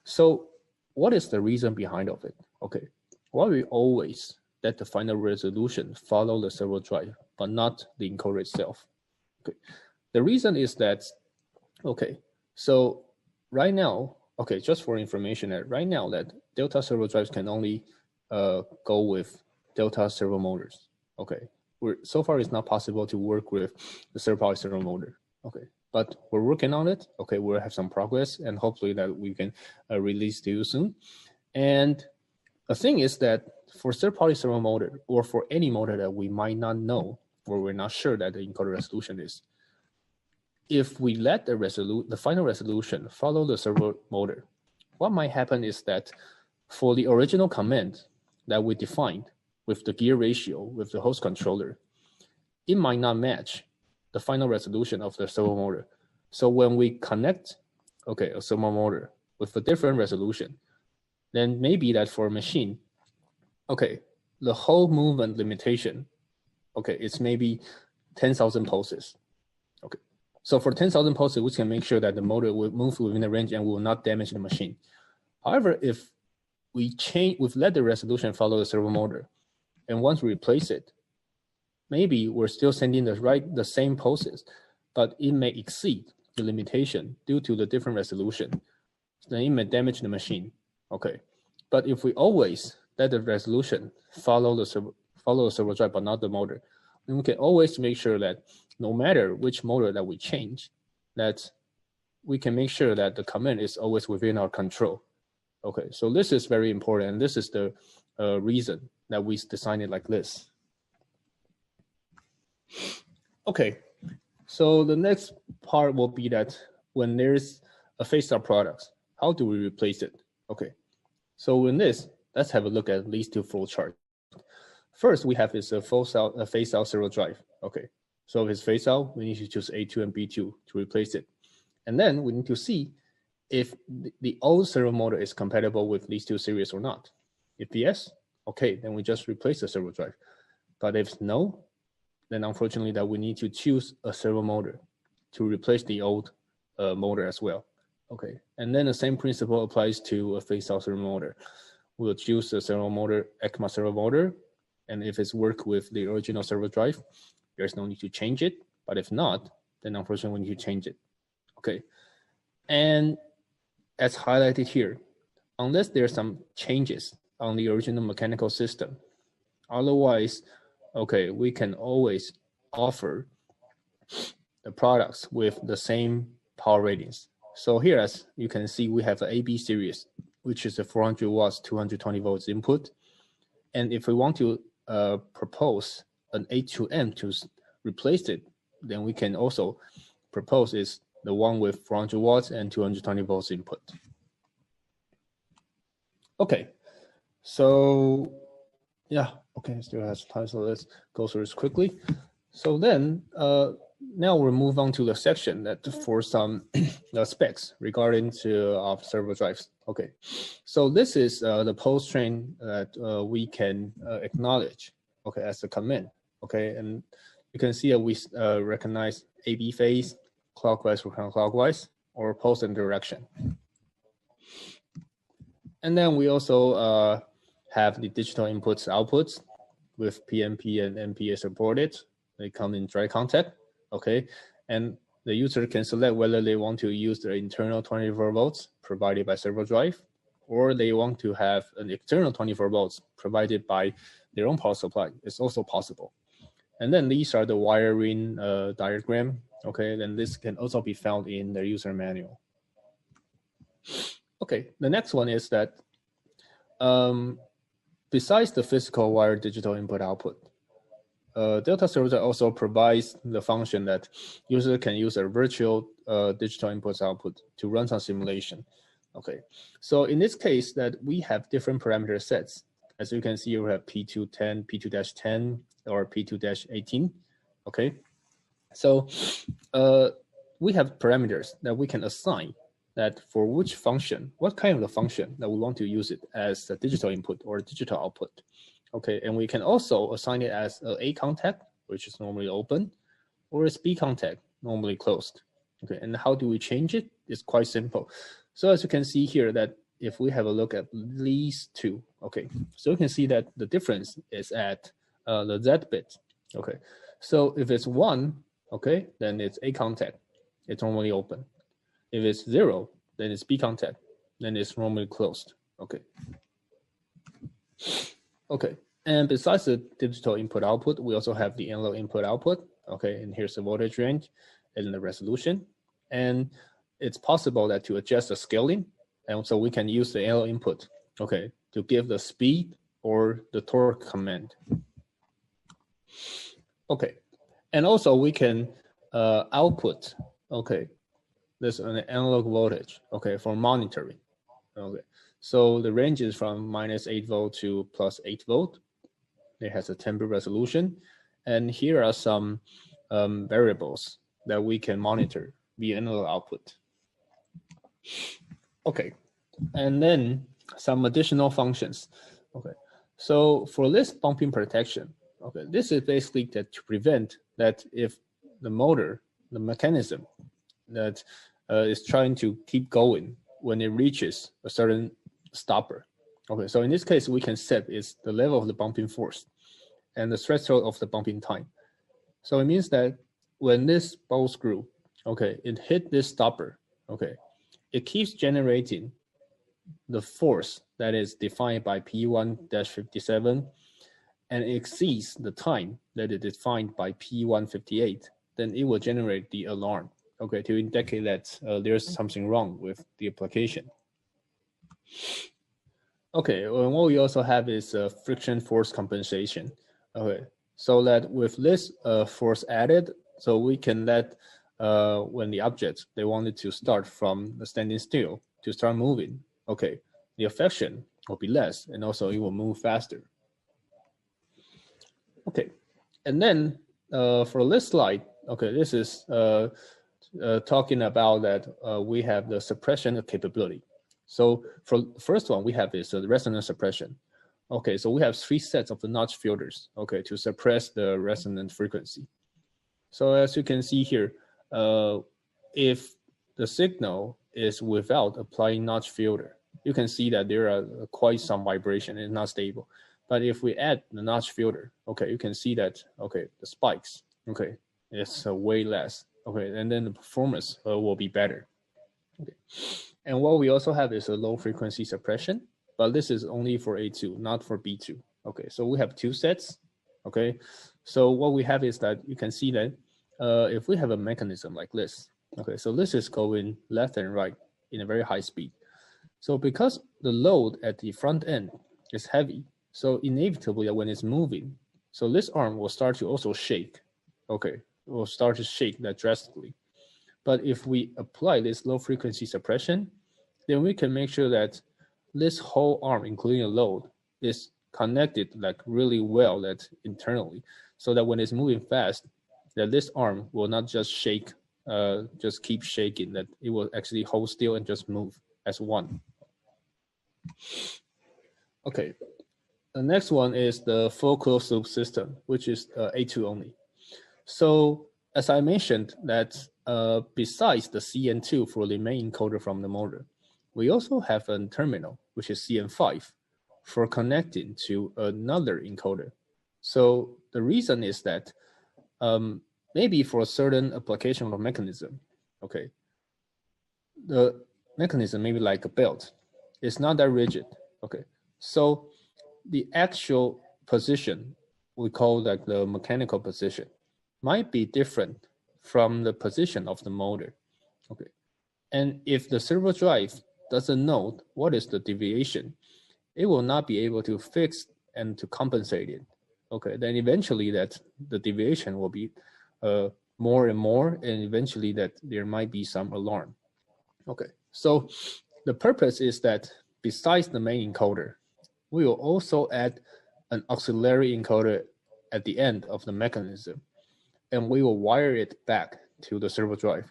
so what is the reason behind of it? Okay, why we always let the final resolution follow the servo drive, but not the encoder itself? Okay, the reason is that, okay, so right now, okay, just for information, that right now that Delta servo drives can only go with Delta servo motors. Okay, so far it's not possible to work with the third-party servo motor. Okay, but we're working on it. Okay, we'll have some progress, and hopefully that we can release to you soon. And the thing is that for third-party servo motor, or for any motor that we might not know, or we're not sure that the encoder resolution is, if we let the final resolution follow the servo motor, what might happen is that for the original command that we defined with the gear ratio with the host controller, it might not match the final resolution of the servo motor. So when we connect, okay, a servo motor with a different resolution, then maybe that for a machine, okay, the whole movement limitation, okay, it's maybe 10,000 pulses. Okay, so for 10,000 pulses, we can make sure that the motor will move within the range and will not damage the machine. However, if we've let the resolution follow the servo motor, and once we replace it, maybe we're still sending the same pulses, but it may exceed the limitation due to the different resolution. Then it may damage the machine. Okay, but if we always let the resolution follow the servo drive but not the motor, then we can always make sure that no matter which motor that we change, that we can make sure that the command is always within our control. Okay, so this is very important, and this is the reason that we designed it like this. Okay, so the next part will be that when there's a phased-out product, how do we replace it? Okay, so in this, let's have a look at these two flow charts. First, we have is a phased-out servo drive. Okay, so if it's phased out, we need to choose A2 and B2 to replace it. And then we need to see if the old servo motor is compatible with these two series or not. If yes, okay, then we just replace the servo drive. But if no, then unfortunately that we need to choose a servo motor to replace the old motor as well. Okay, and then the same principle applies to a phased-out servo motor. We'll choose the servo motor, ECMA servo motor, and if it's work with the original servo drive, there's no need to change it. But if not, then unfortunately we need to change it. Okay, and as highlighted here, unless there's some changes on the original mechanical system, otherwise, okay, we can always offer the products with the same power ratings. So here, as you can see, we have an AB series, which is a 400 watts, 220 volts input. And if we want to propose an A2M to replace it, then we can also propose is the one with 400 watts and 220 volts input. Okay, so yeah, okay, still has time, so let's go through this quickly. So then, now we'll move on to the section that for some specs regarding to servo drives. Okay, so this is the post train that we can acknowledge, okay, as a command. Okay, and you can see that we recognize AB phase, clockwise or counterclockwise, or post and direction. And then we also have the digital inputs, outputs with PNP and NPA supported. They come in direct contact, okay? And the user can select whether they want to use their internal 24 volts provided by servo drive, or they want to have an external 24 volts provided by their own power supply. It's also possible. And then these are the wiring diagram, okay? Then this can also be found in the user manual. Okay, the next one is that besides the physical wire digital input output, Delta Servo also provides the function that user can use a virtual digital inputs output to run some simulation. Okay, so in this case that we have different parameter sets. As you can see, we have P210, P2-10, or P2-18. Okay, so we have parameters that we can assign that for which function, what kind of the function that we want to use it as a digital input or digital output. Okay, and we can also assign it as A contact, which is normally open, or as B contact, normally closed. Okay, and how do we change it? It's quite simple. So as you can see here that if we have a look at these two, okay, so you can see that the difference is at the Z bit. Okay, so if it's 1, okay, then it's A contact. It's normally open. If it's 0, then it's B contact. then it's normally closed. Okay. Okay. And besides the digital input output, we also have the analog input output. Okay. And here's the voltage range and the resolution. And it's possible that to adjust the scaling. And so we can use the analog input, okay, to give the speed or the torque command. Okay. And also we can output, okay, this an analog voltage, okay, for monitoring. Okay. So the range is from -8 volt to +8 volt. It has a 10-bit resolution. And here are some variables that we can monitor via analog output. Okay. And then some additional functions. Okay. So for this bumping protection, okay, this is basically to prevent that if the motor, the mechanism that is trying to keep going when it reaches a certain stopper. Okay, so in this case, we can set is the level of the bumping force and the threshold of the bumping time. So it means that when this ball screw, okay, it hit this stopper, okay, it keeps generating the force that is defined by P1-57 and it exceeds the time that is defined by P158, then it will generate the alarm, okay, to indicate that there's something wrong with the application. Okay, well, what we also have is friction force compensation. Okay, so that with this force added, so we can let when the object they wanted to start from the standing still to start moving, okay, the affection will be less and also it will move faster. Okay, and then for this slide, okay, this is talking about that we have the suppression capability. So for the first one, we have is the resonance suppression. Okay, so we have 3 sets of the notch filters, okay, to suppress the resonant frequency. So as you can see here, if the signal is without applying notch filter, you can see that there are quite some vibration, it's not stable. But if we add the notch filter, okay, you can see that, okay, the spikes, okay, it's way less, okay, and then the performance will be better. Okay. And what we also have is a low frequency suppression, but this is only for A2, not for B2. Okay, so we have 2 sets. Okay, so what we have is that you can see that if we have a mechanism like this, okay, so this is going left and right in a very high speed. So because the load at the front end is heavy, so inevitably when it's moving, so this arm will start to also shake. Okay, it will start to shake that drastically. But if we apply this low frequency suppression, then we can make sure that this whole arm, including the load, is connected like really well that internally, so that when it's moving fast, that this arm will not just shake, just keep shaking, that it will actually hold still and just move as one. Okay, the next one is the full closed loop system, which is A2 only. So as I mentioned that besides the CN2 for the main encoder from the motor, we also have a terminal, which is CN5, for connecting to another encoder. So the reason is that maybe for a certain application of a mechanism, okay, the mechanism maybe like a belt, it's not that rigid, okay. So the actual position, we call like the mechanical position, might be different from the position of the motor, okay. And if the servo drive doesn't know what is the deviation, it will not be able to fix and to compensate it, okay. Then eventually that the deviation will be more and more, and eventually that there might be some alarm, okay. So the purpose is that besides the main encoder, we will also add an auxiliary encoder at the end of the mechanism, and we will wire it back to the servo drive,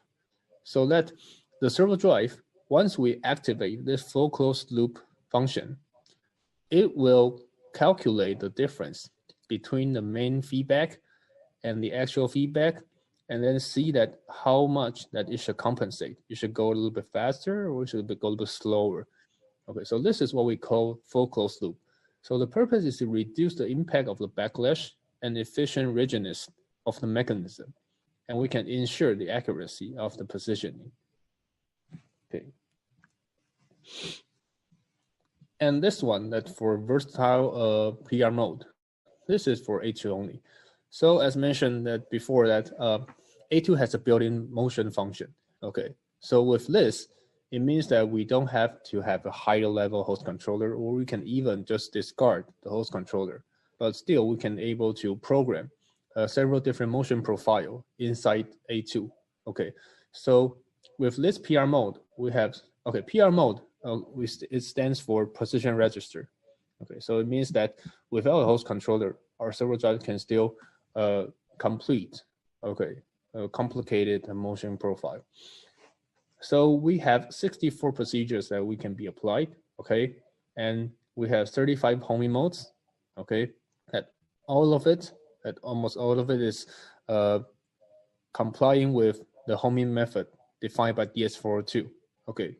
so that the servo drive, once we activate this full closed loop function, it will calculate the difference between the main feedback and the actual feedback, and then see that how much that it should compensate. It should go a little bit faster or it should go a little bit slower. Okay, so this is what we call full closed loop. So the purpose is to reduce the impact of the backlash and efficient rigidness of the mechanism, and we can ensure the accuracy of the positioning. Okay. And this one, that for versatile PR mode, this is for A2 only. So as mentioned that before that A2 has a built-in motion function. Okay, so with this, it means that we don't have to have a higher level host controller, or we can even just discard the host controller, but still we can able to program several different motion profile inside A2. Okay, so with this PR mode, we have, okay, PR mode, it stands for position register. Okay, so it means that without a host controller, our servo drive can still complete, okay, a complicated motion profile. So we have 64 procedures that we can be applied, okay, and we have 35 homing modes, okay. That almost all of it is complying with the homing method defined by DS402, okay.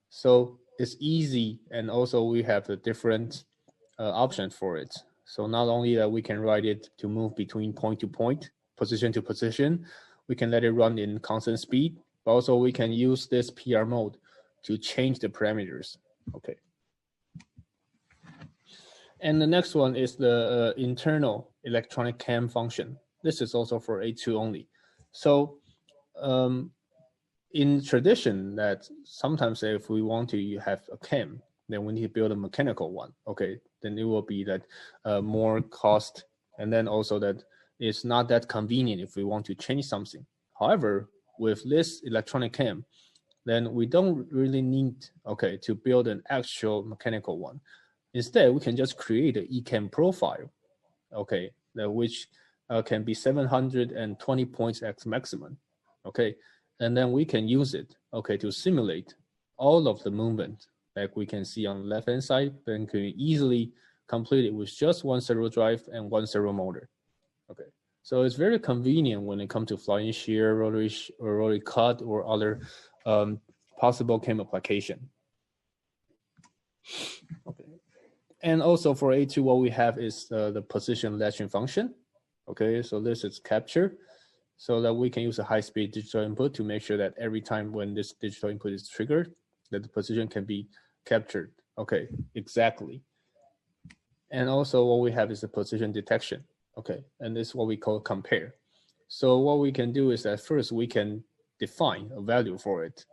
So it's easy, and also we have the different options for it. So not only that we can write it to move between point to point, position to position, we can let it run in constant speed, but also we can use this PR mode to change the parameters. Okay. And the next one is the internal electronic cam function. This is also for A2 only. So in tradition, that sometimes if we want to have a cam, then we need to build a mechanical one. Okay, then it will be that more cost, and then also that it's not that convenient if we want to change something. However, with this electronic cam, then we don't really need, okay, to build an actual mechanical one. Instead, we can just create an eCam profile, okay, which can be 720 points X maximum, okay, and then we can use it, okay, to simulate all of the movement like we can see on the left-hand side, then can easily complete it with just one servo drive and one servo motor, okay. So it's very convenient when it comes to flying shear, rotary cut, or other possible cam application. Okay. And also for A2, what we have is the position latching function. Okay, so this is capture, so that we can use a high-speed digital input to make sure that every time when this digital input is triggered, that the position can be captured. Okay, exactly. And also what we have is the position detection. Okay, and this is what we call compare. So what we can do is that first we can define a value for it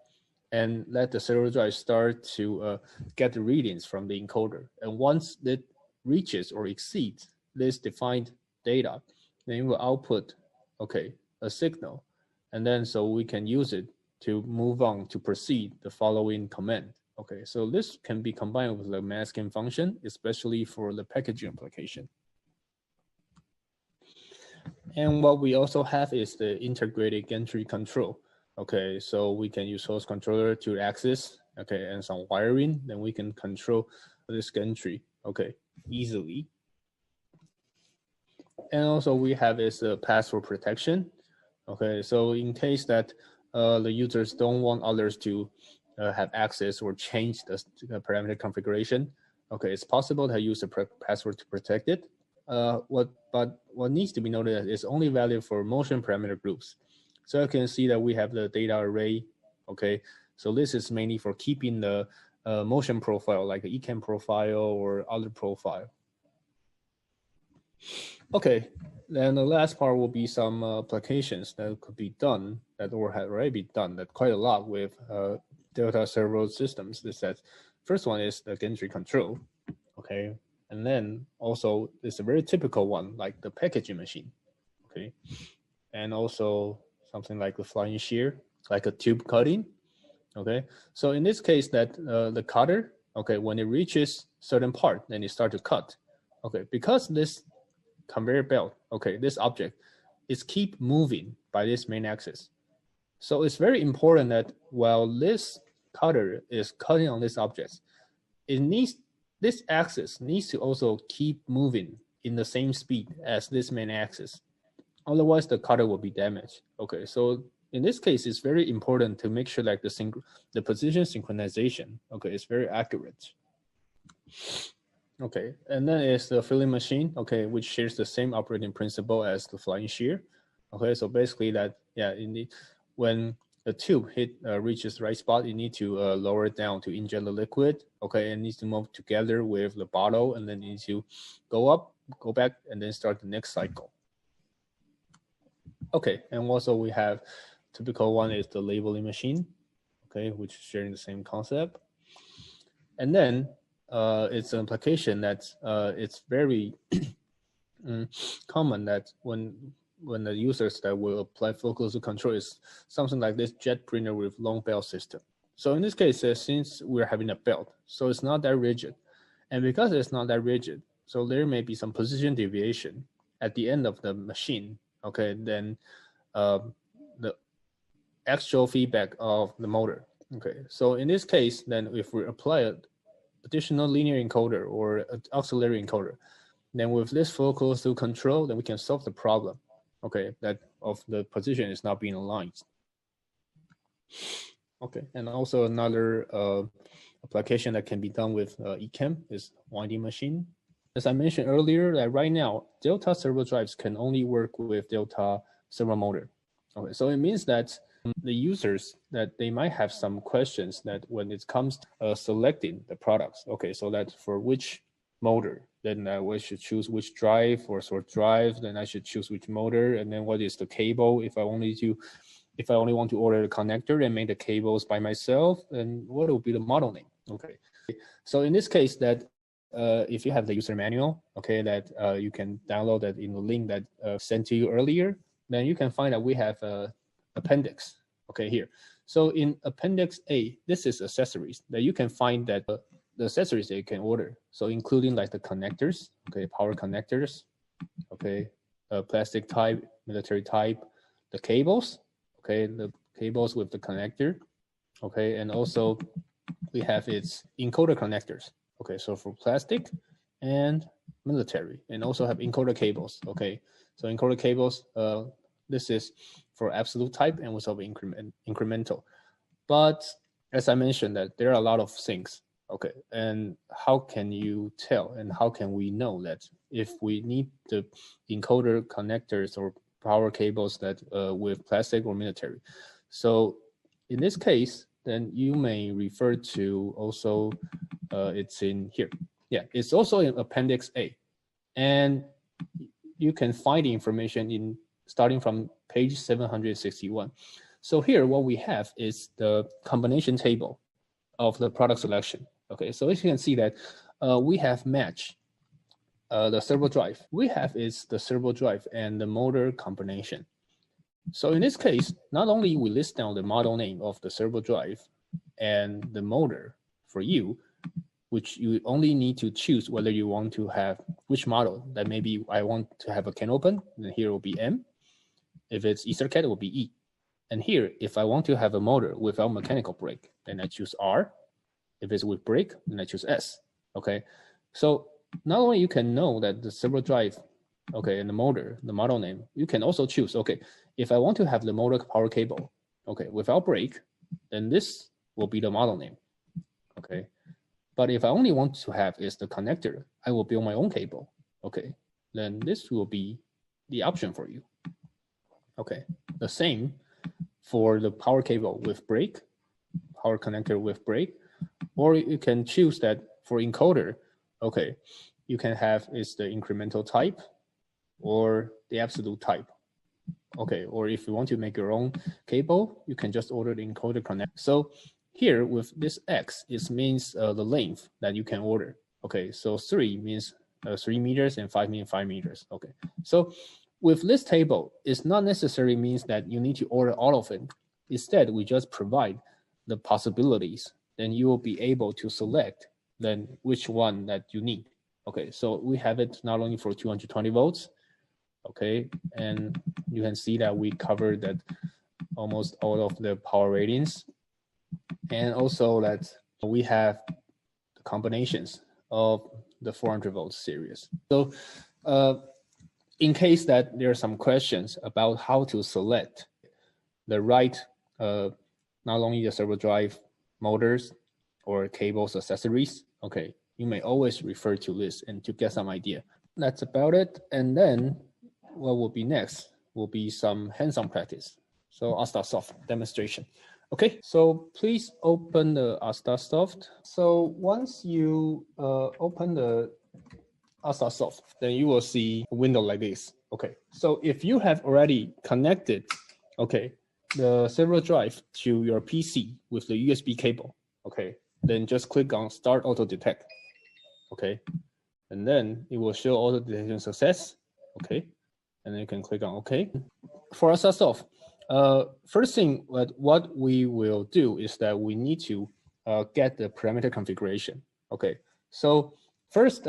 and let the servo drive start to get the readings from the encoder. And once it reaches or exceeds this defined data, then it will output, okay, a signal. And then so we can use it to move on to proceed the following command. Okay, so this can be combined with the masking function, especially for the packaging application. And what we also have is the integrated gantry control. Okay, so we can use host controller to access, okay, and some wiring, then we can control this gantry, okay, easily. And also we have is a password protection. Okay, so in case that the users don't want others to have access or change the parameter configuration, okay, it's possible to use a password to protect it. But what needs to be noted is only valid for motion parameter groups. So you can see that we have the data array, okay? So this is mainly for keeping the motion profile, like the eCam profile or other profile. Okay, then the last part will be some applications that could be done, that or have already been done, that quite a lot with Delta servo systems. This that first one is the gantry control, okay? And then also it's a very typical one, like the packaging machine, okay? And also something like the flying shear, like a tube cutting, okay? So in this case that the cutter, okay, when it reaches certain part, then it start to cut, okay? Because this conveyor belt, okay, this object is keep moving by this main axis. So it's very important that while this cutter is cutting on this object, this axis needs to also keep moving in the same speed as this main axis. Otherwise, the cutter will be damaged. Okay, so in this case, it's very important to make sure like the position synchronization, okay, is very accurate. Okay, and then it's the filling machine, okay, which shares the same operating principle as the flying shear. Okay, so basically that, yeah, when the tube reaches the right spot, you need to lower it down to inject the liquid. Okay, it needs to move together with the bottle, and then you need to go up, go back, and then start the next cycle. Okay, and also we have typical one is the labeling machine. Okay, which is sharing the same concept. And then it's an application that it's very common that when the users that will apply flow closure control is something like this jet printer with long belt system. So in this case, since we're having a belt, so it's not that rigid. And because it's not that rigid, so there may be some position deviation at the end of the machine. Okay, then the actual feedback of the motor. Okay, so in this case, then if we apply an additional linear encoder or auxiliary encoder, then with this flow closure control, then we can solve the problem. Okay, that of the position is not being aligned. Okay, and also another application that can be done with eChem is winding machine. As I mentioned earlier, that right now delta servo drives can only work with delta servo motor. Okay, so it means that the users that they might have some questions that when it comes to selecting the products. Okay, so that for which motor, then we should choose which drive or sort drive, then I should choose which motor, and then what is the cable if I only want to order the connector and make the cables by myself, and what will be the model name. Okay, so in this case that if you have the user manual, okay, that you can download that in the link that sent to you earlier, then you can find that we have appendix, okay, here. So in appendix A, this is accessories that you can find that the accessories that you can order. So including like the connectors, okay, power connectors, okay, plastic type, military type, the cables, okay, the cables with the connector, okay, and also we have its encoder connectors, okay, so for plastic and military, and also have encoder cables, okay. So encoder cables, this is for absolute type and also incremental. But as I mentioned that there are a lot of things, okay, and how can you tell and how can we know that if we need the encoder connectors or power cables that with plastic or military? So in this case, then you may refer to also, it's in here. Yeah, it's also in Appendix A. And you can find the information in starting from page 761. So here what we have is the combination table of the product selection. Okay, so as you can see that we have matched the servo drive. We have is the servo drive and the motor combination. So in this case, not only we list down the model name of the servo drive and the motor for you, which you only need to choose whether you want to have which model. That maybe I want to have a can open, then here will be M. If it's EtherCAT, it will be E. And here, if I want to have a motor without mechanical brake, then I choose R. If it's with brake, then I choose S. Okay, so not only you can know that the servo drive, okay, and the motor, the model name, you can also choose, okay, if I want to have the motor power cable, okay, without brake, then this will be the model name, okay. But if I only want to have is the connector, I will build my own cable, okay, then this will be the option for you. Okay, the same for the power cable with brake, power connector with brake, or you can choose that for encoder, okay, you can have is the incremental type or the absolute type. Okay, or if you want to make your own cable, you can just order the encoder connect. So here with this X, it means the length that you can order. Okay, so 3 means 3 meters and 5 means 5 meters. Okay, so with this table, it's not necessarily means that you need to order all of it. Instead, we just provide the possibilities. Then you will be able to select then which one that you need. Okay, so we have it not only for 220 volts, okay, and you can see that we covered that almost all of the power ratings, and also that we have the combinations of the 400 volt series. So in case that there are some questions about how to select the right, not only the servo drive motors or cables accessories, okay, you may always refer to this and to get some idea. That's about it. And then what will be next will be some hands-on practice. So ASDA-Soft demonstration. Okay, so please open the ASDA-Soft. So once you open the ASDA-Soft, then you will see a window like this. Okay, so if you have already connected, okay, the Servo drive to your PC with the USB cable, okay, then just click on Start Auto Detect. Okay, and then it will show auto detection success. Okay, and then you can click on OK. For ASDA-Soft, first thing what we will do is that we need to get the parameter configuration. Okay, so first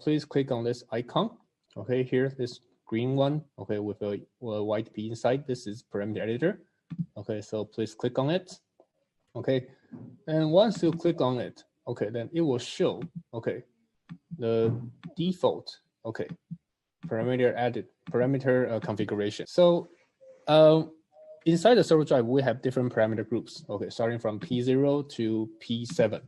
please click on this icon. Okay, here this green one. Okay, with a white P inside. This is parameter editor. Okay, so please click on it. Okay, and once you click on it, okay, then it will show okay the default okay parameter configuration. So inside the Servo drive, we have different parameter groups, okay, starting from P0 to P7.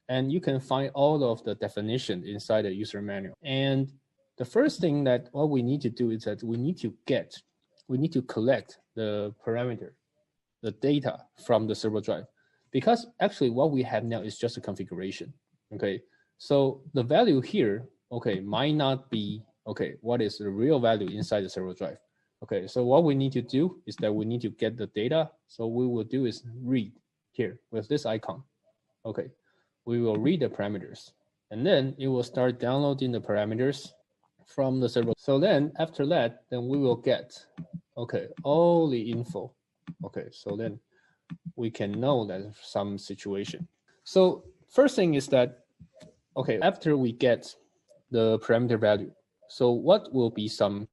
And you can find all of the definition inside the user manual. And the first thing that what we need to do is that we need to collect the parameter, the data from the Servo drive. Because actually what we have now is just a configuration, okay? So the value here, okay, might not be, okay, what is the real value inside the Servo drive? Okay, so what we need to do is that we need to get the data. So we will do is read here with this icon. Okay, we will read the parameters and then it will start downloading the parameters from the Servo. So then after that, then we will get, okay, all the info. Okay, so then we can know that some situation. So first thing is that, okay, after we get the parameter value, so what will be some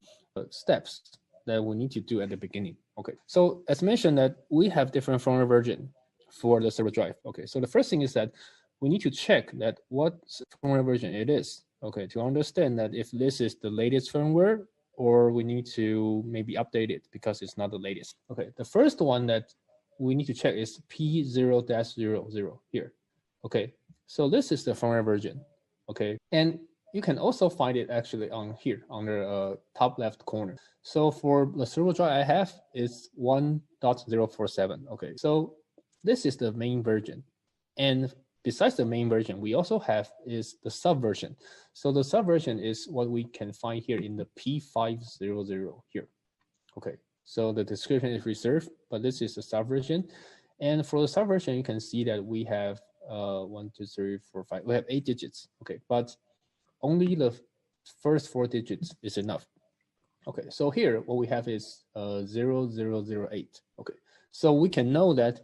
steps that we need to do at the beginning? Okay, so as mentioned that we have different firmware version for the Servo drive. Okay, so the first thing is that we need to check that what firmware version it is. Okay, to understand that if this is the latest firmware or we need to maybe update it because it's not the latest. Okay, the first one that we need to check is P0-00 here. Okay, so this is the firmware version. Okay, and you can also find it actually on here on the top left corner. So for the Servo drive I have is 1.047. Okay, so this is the main version. And besides the main version, we also have is the sub version. So the sub version is what we can find here in the P500 here. Okay, so the description is reserved, but this is the sub version. And for the sub version, you can see that we have 1, 2, 3, 4, 5. We have 8 digits. Okay, but only the first 4 digits is enough. Okay, so here what we have is 0008. Okay, so we can know that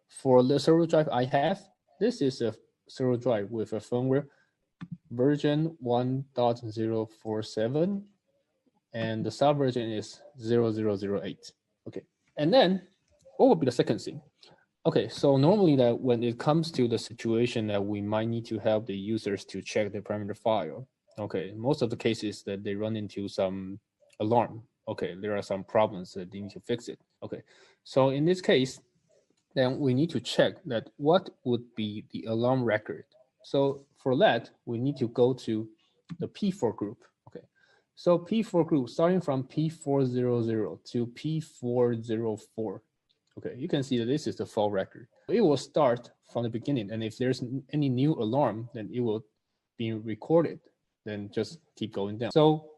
for the Servo drive I have, this is a Servo drive with a firmware version 1.047, and the sub version is 0008. Okay, and then what would be the second thing? Okay, so normally that when it comes to the situation that we might need to help the users to check the parameter file, okay, most of the cases that they run into some alarm. Okay, there are some problems that they need to fix it. Okay, so in this case, then we need to check that what would be the alarm record. So for that, we need to go to the P4 group. Okay, so P4 group starting from P400 to P404. Okay, you can see that this is the fault record. It will start from the beginning, and if there's any new alarm, then it will be recorded, then just keep going down. So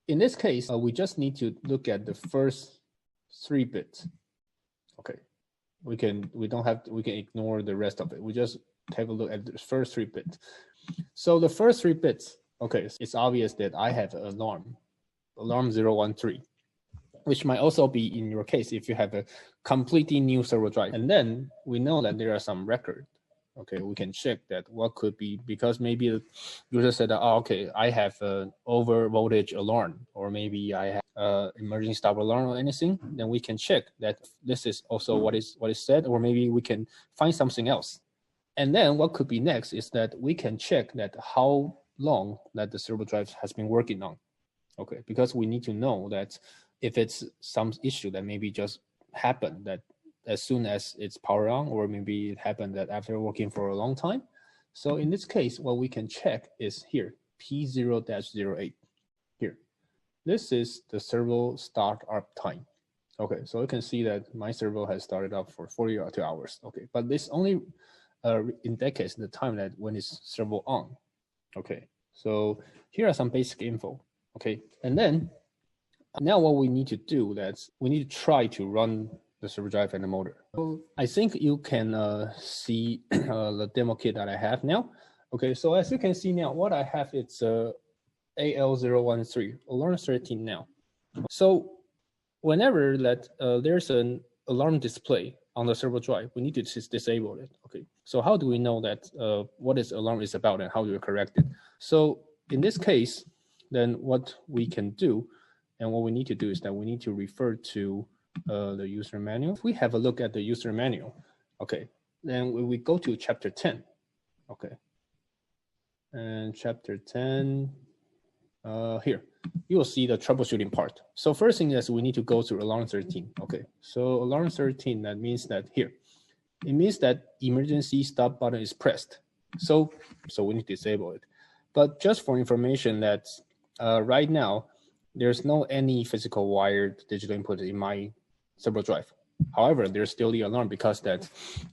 in this case, we just need to look at the first 3 bits. Okay, we can ignore the rest of it. We just take a look at the first 3 bits. So the first 3 bits, okay, it's obvious that I have an alarm 013. Which might also be in your case if you have a completely new Servo drive. And then we know that there are some record. Okay, we can check that what could be, because maybe the user said that, oh, okay, I have an over voltage alarm, or maybe I have emergency stop alarm or anything. Then we can check that this is also what is said, or maybe we can find something else. And then what could be next is that we can check that how long that the Servo drive has been working on. Okay, because we need to know that if it's some issue that maybe just happened that as soon as it's powered on, or maybe it happened that after working for a long time. So in this case, what we can check is here, P0-08 here. This is the Servo startup time. Okay, so you can see that my servo has started up for 42 hours. Okay, but this only indicates the time that when it's servo on. Okay, so here are some basic info. Okay, and then now what we need to do, that's we need to try to run the servo drive and the motor. So I think you can see the demo kit that I have now. Okay, so as you can see now, what I have is AL013, alarm 13 now. So whenever that there's an alarm display on the servo drive, we need to disable it. Okay, so how do we know that what this alarm is about and how do we correct it? So in this case, then what we can do and what we need to do is that we need to refer to the user manual. If we have a look at the user manual, okay, then we go to chapter 10, okay, and chapter 10, here, you will see the troubleshooting part. So first thing is we need to go to alarm 13. Okay, so alarm 13, that means that here, it means that emergency stop button is pressed. So we need to disable it. But just for information that right now, there's no any physical wired digital input in my servo drive. However, there's still the alarm because that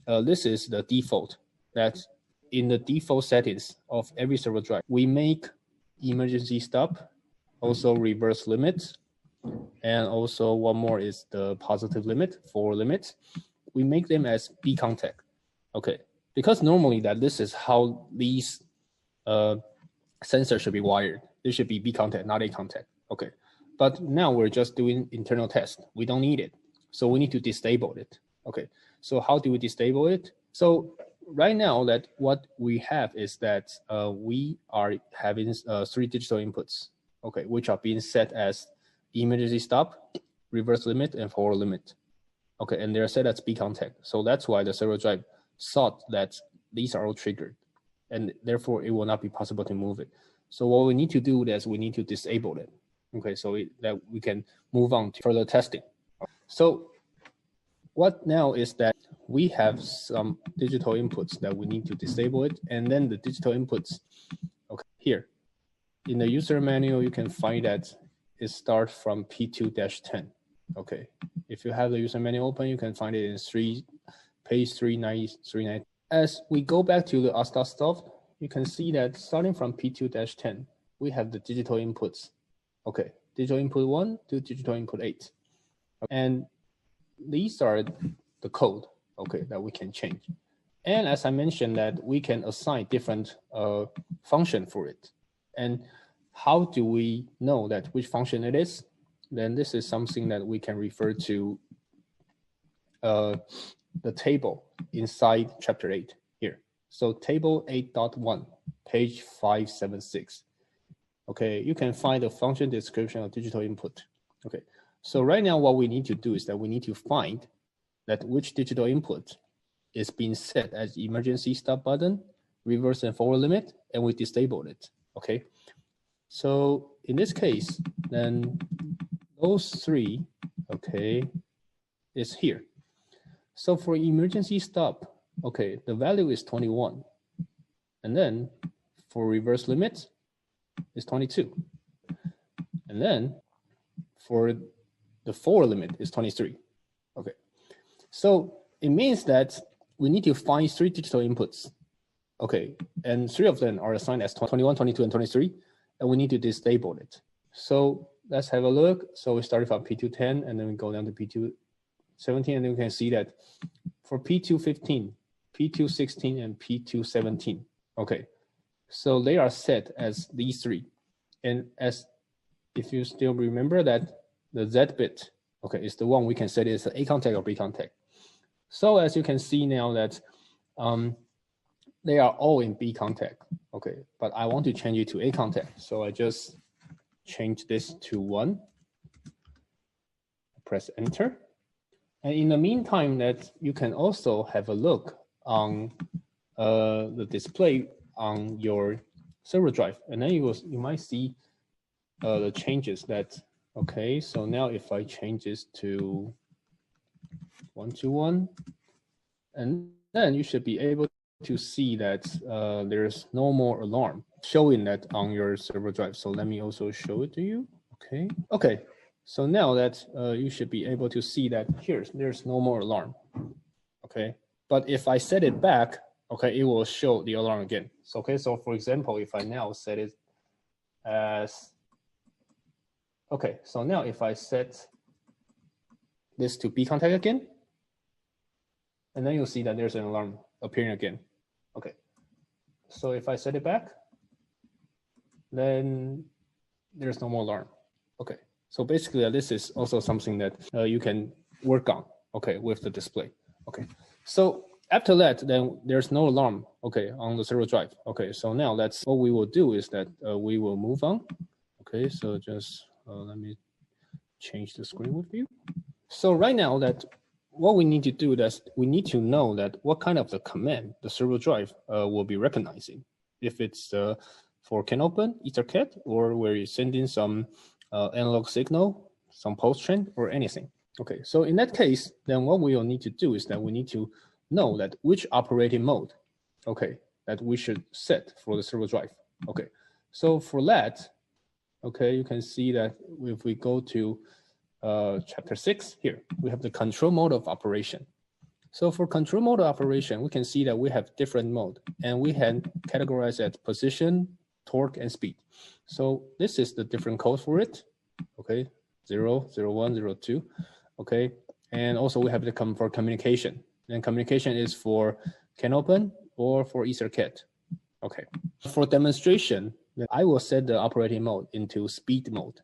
this is the default, that in the default settings of every servo drive, we make emergency stop, also reverse limit, and also one more is the positive limit, forward limit. We make them as B contact. Okay, because normally that this is how these sensors should be wired. They should be B contact, not A contact. Okay, but now we're just doing internal test. We don't need it, so we need to disable it. Okay, so how do we disable it? So right now that what we have is that we are having 3 digital inputs, okay, which are being set as emergency stop, reverse limit, and forward limit. Okay, and they're set as B contact. So that's why the servo drive thought that these are all triggered, and therefore it will not be possible to move it. So what we need to do is we need to disable it. Okay, so that we can move on to further testing. So what now is that we have some digital inputs that we need to disable it, and then the digital inputs, okay, here in the user manual, you can find that it starts from P2-10. Okay, if you have the user manual open, you can find it in page 390. As we go back to the ASDA-Soft, you can see that starting from P2-10, we have the digital inputs. Okay, digital input 1 to digital input 8. And these are the code, okay, that we can change. And as I mentioned that we can assign different function for it. And how do we know that which function it is? Then this is something that we can refer to the table inside chapter 8 here. So table 8.1, page 576. Okay, you can find the function description of digital input. Okay, so right now what we need to do is that we need to find that which digital input is being set as emergency stop button, reverse and forward limit, and we disabled it. Okay, so in this case, then those 3, okay, is here. So for emergency stop, okay, the value is 21. And then for reverse limit is 22. And then for the forward limit is 23. Okay, so it means that we need to find 3 digital inputs. Okay, and 3 of them are assigned as 21, 22, and 23, and we need to disable it. So let's have a look. So we started from P2-10, and then we go down to P2-17, and then we can see that for P2-15, P2-16, and P2-17, okay, so they are set as these 3. And as if you still remember that the Z bit, okay, is the one we can set it as A contact or B contact. So as you can see now that they are all in B contact, okay, but I want to change it to A contact. So I just change this to 1, press enter. And in the meantime, that you can also have a look on the display on your server drive, and then you might see the changes that, okay, so now if I change this to 121, and then you should be able to see that there's no more alarm showing that on your server drive. So let me also show it to you. Okay. So now that you should be able to see that there's no more alarm, okay? But if I set it back, okay, it will show the alarm again. So, okay, so for example, if I now set it as, okay, so now if I set this to B contact again, and then you'll see that there's an alarm appearing again. Okay, so if I set it back, then there's no more alarm. Okay, so basically this is also something that you can work on, okay, with the display. Okay, so after that, then there's no alarm, okay, on the servo drive. Okay, so now that's what we will do is that we will move on. Okay, so just let me change the screen with you. So right now that what we need to do is we need to know that what kind of the command the servo drive will be recognizing. If it's for can open, EtherCAT, or where you send in some analog signal, some post trend, or anything. Okay, so in that case, then what we will need to do is that we need to know that which operating mode, okay, that we should set for the servo drive. Okay, so for that, okay, you can see that if we go to chapter 6 here, we have the control mode of operation. So for control mode of operation, we can see that we have different mode, and we can categorize as position, torque, and speed. So this is the different code for it. Okay, 0, 0, 1, 0, 2. Okay, and also we have the for communication. And communication is for can open or for EtherCAT. Okay, for demonstration, I will set the operating mode into speed mode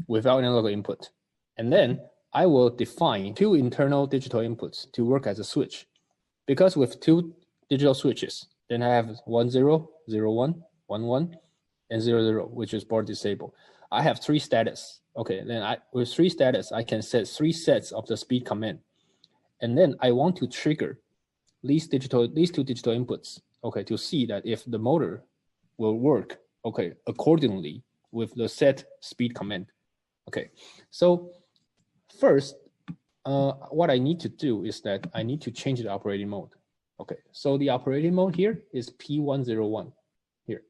without analog input. And then I will define 2 internal digital inputs to work as a switch. Because with 2 digital switches, then I have 1, 0, 0, 1, 1, 1, and 0, 0, which is board disabled. I have 3 status. Okay, then with 3 status, I can set 3 sets of the speed command. And then I want to trigger these 2 digital inputs, okay, to see that if the motor will work, okay, accordingly with the set speed command. Okay, so first, what I need to do is that I need to change the operating mode. Okay, so the operating mode here is P101 here.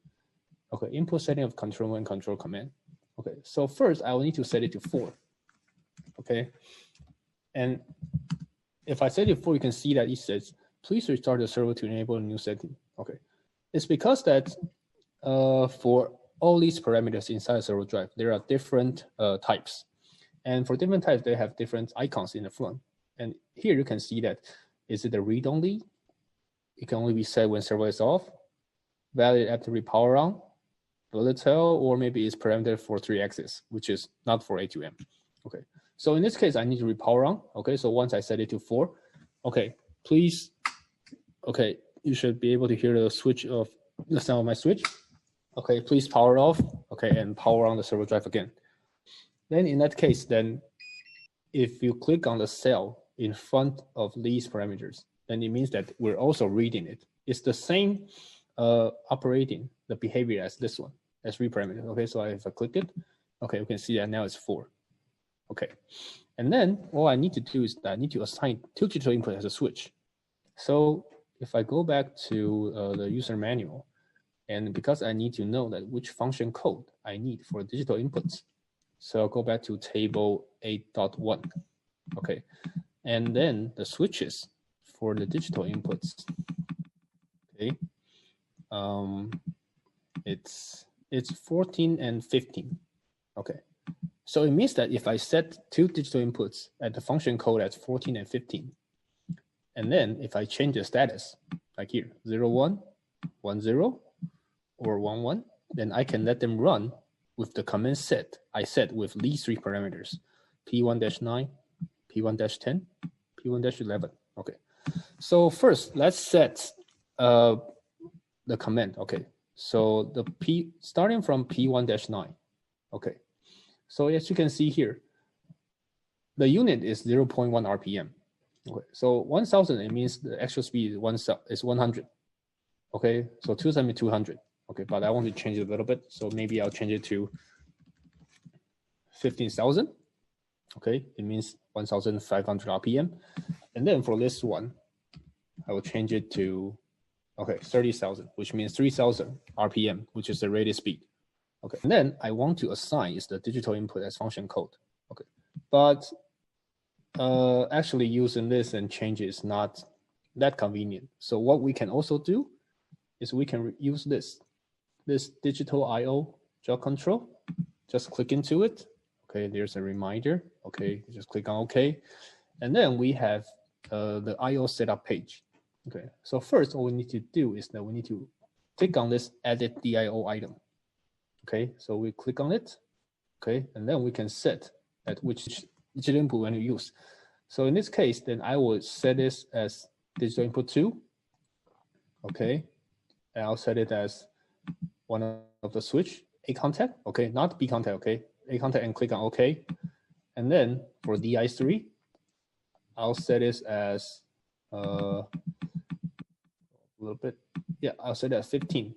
Okay, input setting of control and control command. Okay, so first I will need to set it to 4. Okay, and if I set it to 4, you can see that it says, please restart the servo to enable a new setting. Okay, it's because that for all these parameters inside the servo drive, there are different types. And for different types, they have different icons in the front. And here you can see that, is it a read only? It can only be set when servo is off, valid after repower on, volatile, or maybe it's parameter for 3-axis, which is not for A2M. Okay, so in this case, I need to repower on. Okay, so once I set it to 4, okay, please, okay, you should be able to hear the switch of the sound of my switch. Okay, please power off. Okay, and power on the servo drive again. Then in that case, then if you click on the cell in front of these parameters, then it means that we're also reading it. It's the same operating the behavior as this one, as 3 parameters. Okay, so if I click it, okay, we can see that now it's 4. Okay, and then all I need to do is that I need to assign 2 digital input as a switch. So if I go back to the user manual, and because I need to know that which function code I need for digital inputs, so I'll go back to table 8.1. Okay, and then the switches for the digital inputs. Okay, it's 14 and 15. Okay, so it means that if I set 2 digital inputs at the function code at 14 and 15, and then if I change the status, like here, 0, 1, 1, 0, or 1, 1, then I can let them run with the command set I set with these 3 parameters, P1-9, P1-10, P1-11. Okay, so first let's set the command. Okay, so the starting from P1-9. Okay, so as you can see here, the unit is 0.1 RPM. Okay, so 1000, it means the actual speed is 100. Okay, so 270 200. Okay, but I want to change it a little bit, so maybe I'll change it to 15,000. Okay, it means 1,500 RPM. And then for this one, I will change it to, okay, 30,000, which means 3,000 RPM, which is the rated speed. Okay, and then I want to assign is the digital input as function code. but actually using this and change is not that convenient. So what we can also do is we can use this digital IO jog control. Just click into it. Okay, there's a reminder. Okay, just click on OK. And then we have the IO setup page. Okay, so first what we need to do is that we need to click on this edit DIO item. Okay, so we click on it. Okay, and then we can set at which digital input we want to use. So in this case, then I will set this as digital input 2. Okay, and I'll set it as one of the switch, A contact. Okay, not B contact. Okay, A contact, and click on OK. And then for DI3, I'll set this as a little bit. Yeah, I'll set it as 15.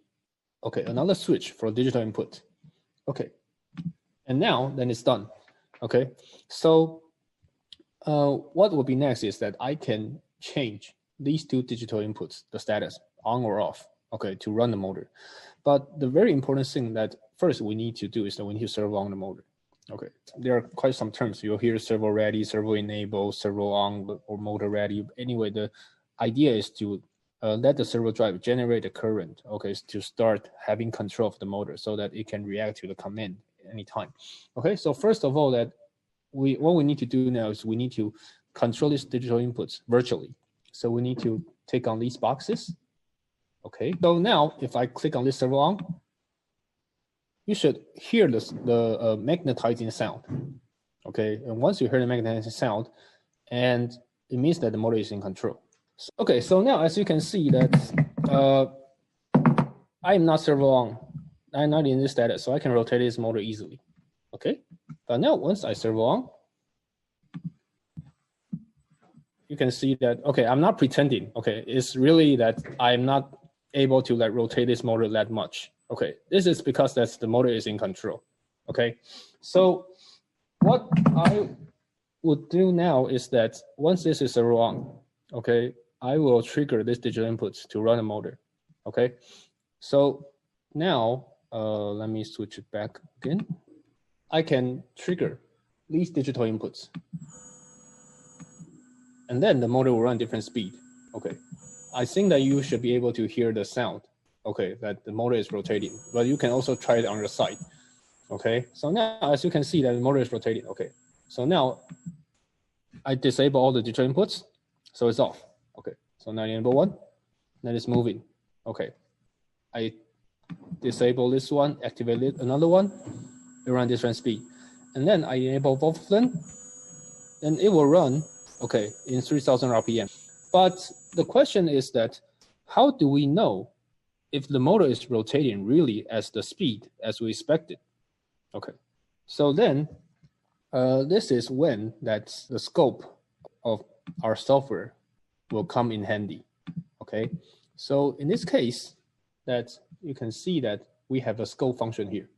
Okay, another switch for digital input. Okay, and now then it's done. Okay, so what will be next is that I can change these two digital inputs, the status on or off, okay, to run the motor. But the very important thing that first we need to do is that we need to servo on the motor. Okay, there are quite some terms. You'll hear servo ready, servo enable, servo on, or motor ready. Anyway, the idea is to let the servo drive generate a current, okay, to start having control of the motor so that it can react to the command anytime. Okay, so first of all, that what we need to do now is we need to control these digital inputs virtually. So we need to take on these boxes. Okay, so now if I click on this servo on, you should hear the magnetizing sound. Okay, and once you hear the magnetizing sound, and it means that the motor is in control. So, okay, so now as you can see that I'm not servo on, I'm not in this status, so I can rotate this motor easily. Okay, but now once I servo on, you can see that, okay, I'm not pretending. Okay, it's really that I'm not able to like rotate this motor that much. Okay, this is because that's the motor is in control. Okay, so what I would do now is that once this is servo on, okay, I will trigger this digital inputs to run a motor. Okay, so now let me switch it back again. I can trigger these digital inputs, and then the motor will run different speed. Okay, I think that you should be able to hear the sound. Okay, that the motor is rotating, but you can also try it on your side. Okay, so now as you can see that the motor is rotating. Okay, so now I disable all the digital inputs, so it's off. Okay, so now enable one, then it's moving. Okay, I disable this one, activate another one, it run different speed, and then I enable both of them, then it will run, okay, in 3000 RPM. But the question is that how do we know if the motor is rotating really as the speed as we expected? Okay, so then this is when that's the scope of our software will come in handy. Okay, so in this case, that you can see that we have a scope function here.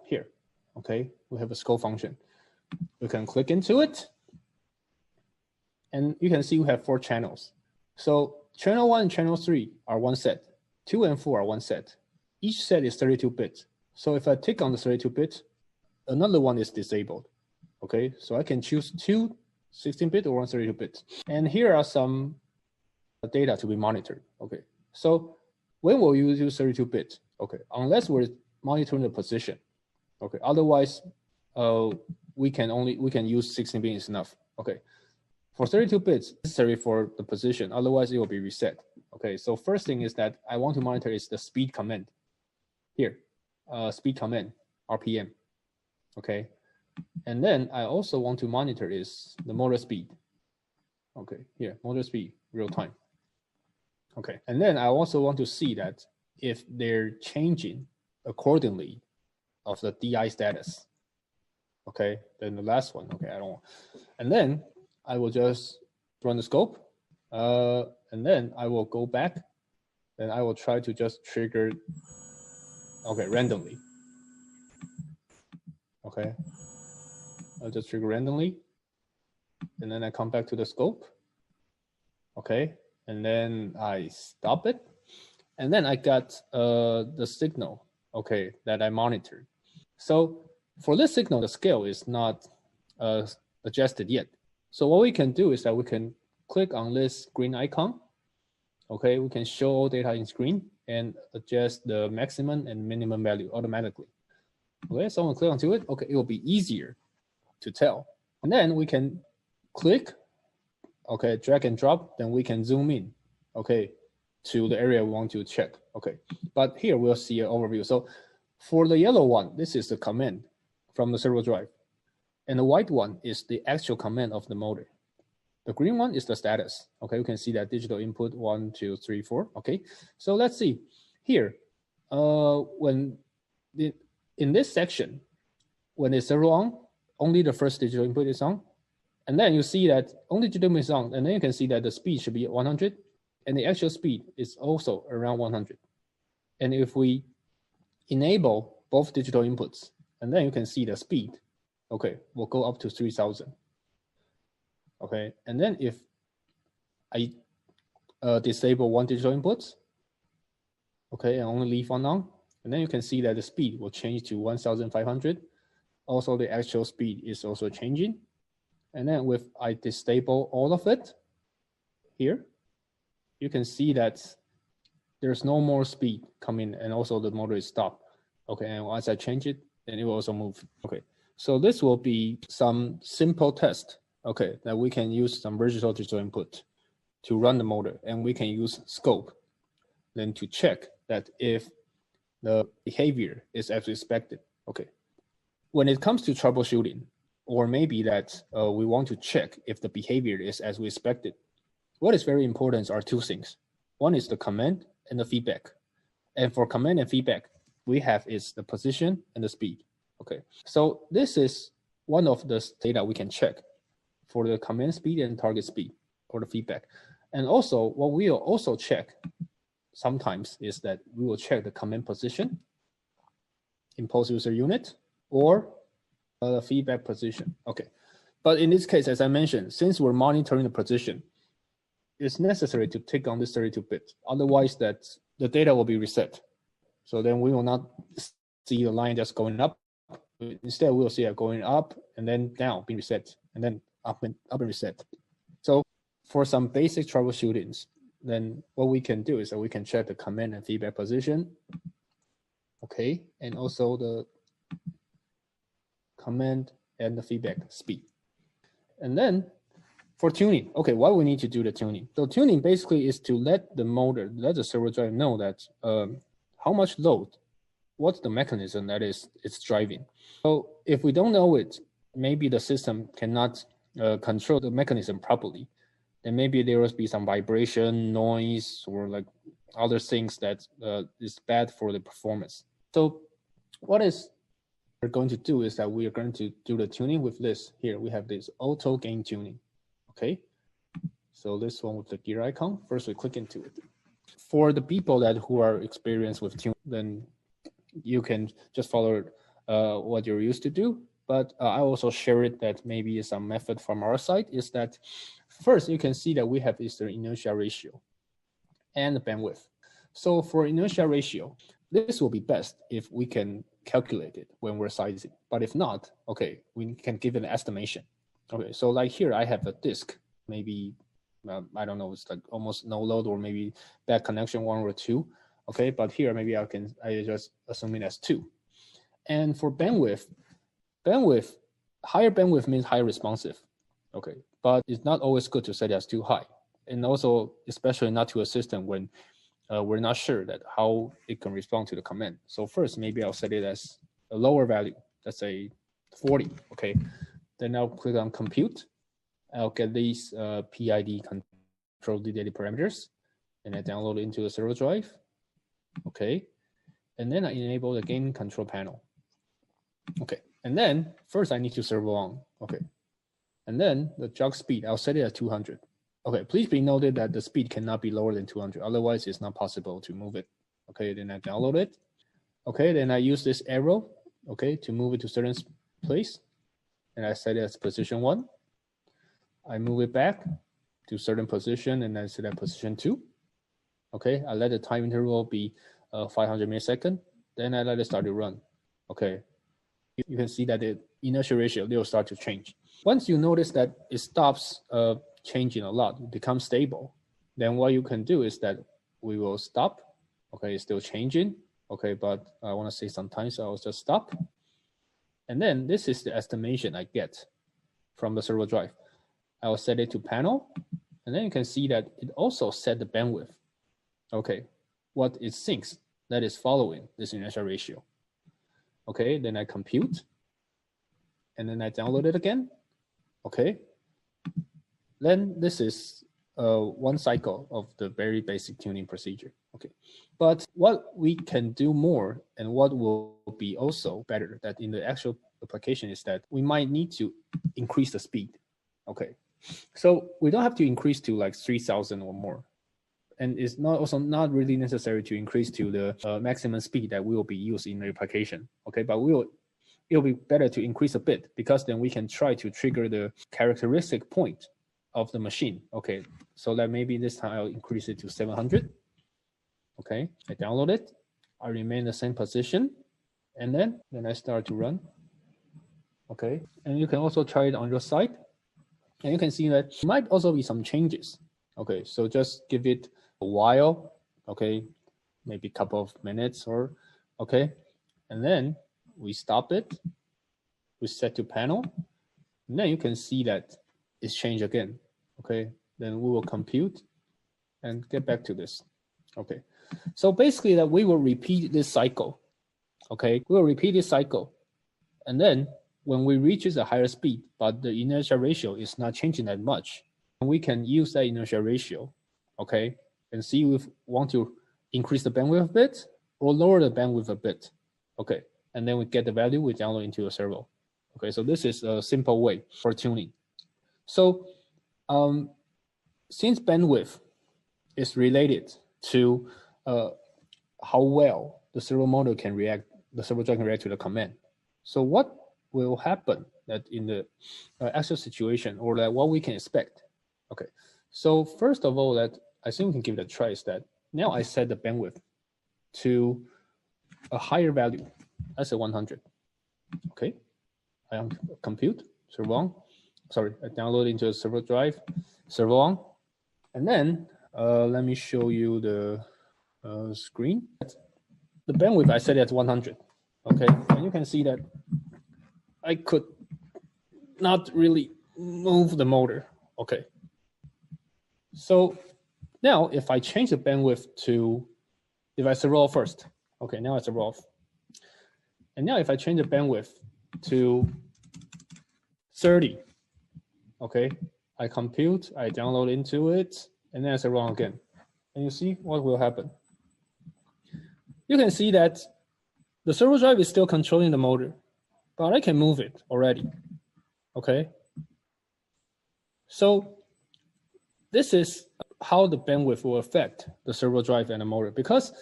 Here, okay, we have a scope function. We can click into it, and you can see we have 4 channels. So channel 1 and channel 3 are one set, 2 and 4 are one set. Each set is 32 bits. So if I tick on the 32 bits, another one is disabled. Okay, so I can choose 2 16-bit or 1 32 bits. And here are some data to be monitored. Okay, so when will you use 32 bits? Okay, unless we're monitoring the position. Okay, otherwise we can use 16 bits is enough. Okay, for 32 bits necessary for the position, otherwise it will be reset. Okay, so first thing is that I want to monitor is the speed command. Here, speed command, RPM. Okay, and then I also want to monitor is the motor speed. Okay, here, motor speed, real time. Okay, and then I also want to see that if they're changing accordingly of the DI status. Okay, then the last one, okay, I don't want. And then I will just run the scope, and then I will go back, and I will try to just trigger, okay, randomly. Okay, I'll just trigger randomly, and then I come back to the scope. Okay, and then I stop it, and then I got the signal, okay, that I monitored. So For this signal, the scale is not adjusted yet. So what we can do is that we can click on this green icon. Okay, we can show all data in screen and adjust the maximum and minimum value automatically. Okay, so when we click onto it, okay, it will be easier to tell. And then we can click, okay, drag and drop, then we can zoom in, okay, to the area we want to check. Okay, but here we'll see an overview. So for the yellow one, this is the command from the servo drive. And the white one is the actual command of the motor. The green one is the status. Okay, you can see that digital input 1, 2, 3, 4. Okay, so let's see here. In this section, when it's servo on, only the first digital input is on. And then you see that only digital input is on. And then you can see that the speed should be 100. And the actual speed is also around 100. And if we enable both digital inputs, and then you can see the speed, okay, will go up to 3000. Okay, and then if I disable one digital input, okay, and only leave one on, and then you can see that the speed will change to 1500. Also, the actual speed is also changing. And then if I disable all of it here, you can see that there's no more speed coming, and also the motor is stopped. Okay, and once I change it, then it will also move. Okay, so this will be some simple test. Okay, that we can use some virtual digital input to run the motor, and we can use scope then to check that if the behavior is as expected. Okay, when it comes to troubleshooting, or maybe that we want to check if the behavior is as we expected, what is very important are two things. One is the command and the feedback. And for command and feedback, we have is the position and the speed. Okay, so this is one of the data we can check for the command speed and target speed or the feedback. And also what we will also check sometimes is that we will check the command position, impulse user unit, or the feedback position. Okay, but in this case, as I mentioned, since we're monitoring the position, it's necessary to take on this 32-bit. Otherwise, that the data will be reset. So then we will not see the line just going up. Instead, we will see it going up and then down, being reset, and then up and reset. So for some basic troubleshootings, then what we can do is that we can check the command and feedback position. Okay, and also the command and the feedback speed. And then for tuning, okay, why we need to do the tuning? So tuning basically is to let the motor, let the servo drive know that how much load, what's the mechanism that it's driving. So if we don't know it, maybe the system cannot control the mechanism properly. Then maybe there will be some vibration, noise, or like other things that is bad for the performance. So what we're going to do is that we are going to do the tuning with this. Here we have this auto gain tuning. Okay, so this one with the gear icon. First we click into it. For the people who are experienced with tuning, then you can just follow what you're used to do. But I also share it that maybe some method from our side is that first you can see that we have is the inertia ratio and the bandwidth. So for inertia ratio, this will be best if we can calculate it when we're sizing. But if not, okay, we can give it an estimation. Okay, so like here I have a disk, maybe, I don't know, it's like almost no load or maybe bad connection 1 or 2. Okay, but here maybe I just assume it as 2. And for bandwidth, higher bandwidth means higher responsive. Okay, but it's not always good to set it as too high. And also, especially not to a system when we're not sure that how it can respond to the command. So first, maybe I'll set it as a lower value, let's say 40, okay? Then I'll click on compute. I'll get these PID control data parameters, and I download it into the servo drive, okay? And then I enable the gain control panel. Okay, and then first I need to servo on, okay? And then the jog speed, I'll set it at 200. Okay, please be noted that the speed cannot be lower than 200. Otherwise, it's not possible to move it. Okay, then I download it. Okay, then I use this arrow, okay, to move it to certain place. And I set it as position 1. I move it back to certain position and then set at position 2. Okay, I let the time interval be 500 milliseconds. Then I let it start to run. Okay, you can see that the inertial ratio will start to change. Once you notice that it stops changing a lot, it becomes stable, then what you can do is that we will stop. Okay, it's still changing. Okay, but I want to say sometimes, so I'll just stop. And then this is the estimation I get from the servo drive. I will set it to panel, and then you can see that it also set the bandwidth. Okay, what it thinks that is following this inertial ratio. Okay, then I compute, and then I download it again. Okay, then this is one cycle of the very basic tuning procedure. Okay, but what we can do more and what will be also better that in the actual application is that we might need to increase the speed. Okay, so we don't have to increase to like 3,000 or more. And it's not really necessary to increase to the maximum speed that will be used in the application. Okay, but it'll be better to increase a bit, because then we can try to trigger the characteristic point of the machine. Okay, so that maybe this time I'll increase it to 700. Okay, I download it. I remain in the same position, and then I start to run. Okay, and you can also try it on your side, and you can see that there might also be some changes. Okay, so just give it a while. Okay, maybe a couple of minutes or okay, and then we stop it. We set to panel, and then you can see that it's changed again. Okay, then we will compute and get back to this. Okay, so basically that we will repeat this cycle. Okay, we will repeat this cycle, and then when we reach a higher speed, but the inertial ratio is not changing that much, we can use that inertial ratio, okay, and see if we want to increase the bandwidth a bit or lower the bandwidth a bit. Okay, and then we get the value, we download into a servo. Okay, so this is a simple way for tuning. So since bandwidth is related to how well the servo motor can react, the servo drive can react to the command. So what will happen that in the actual situation, or that what we can expect? Okay, so first of all, that I think we can give it a try is that now I set the bandwidth to a higher value. That's a 100. Okay, I compute, servo on. Sorry, I download into a servo drive, servo on. And then let me show you the screen. The bandwidth I set it at 100. Okay, and you can see that I could not really move the motor. Okay, so now if I change the bandwidth to, if I servo off first, okay, now it's a roll off. And now if I change the bandwidth to 30, okay, I compute, I download into it, and then I servo on again. And you see what will happen. You can see that the servo drive is still controlling the motor, but I can move it already, okay? So this is how the bandwidth will affect the servo drive and the motor, because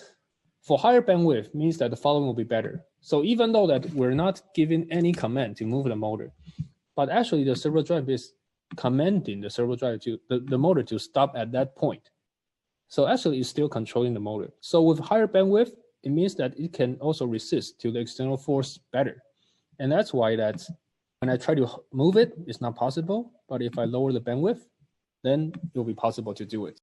for higher bandwidth means that the following will be better. So even though that we're not giving any command to move the motor, but actually the servo drive is commanding the servo drive to the motor to stop at that point. So actually it's still controlling the motor. So with higher bandwidth, it means that it can also resist to the external force better. And that's why that when I try to move it, it's not possible. But if I lower the bandwidth, then it will be possible to do it.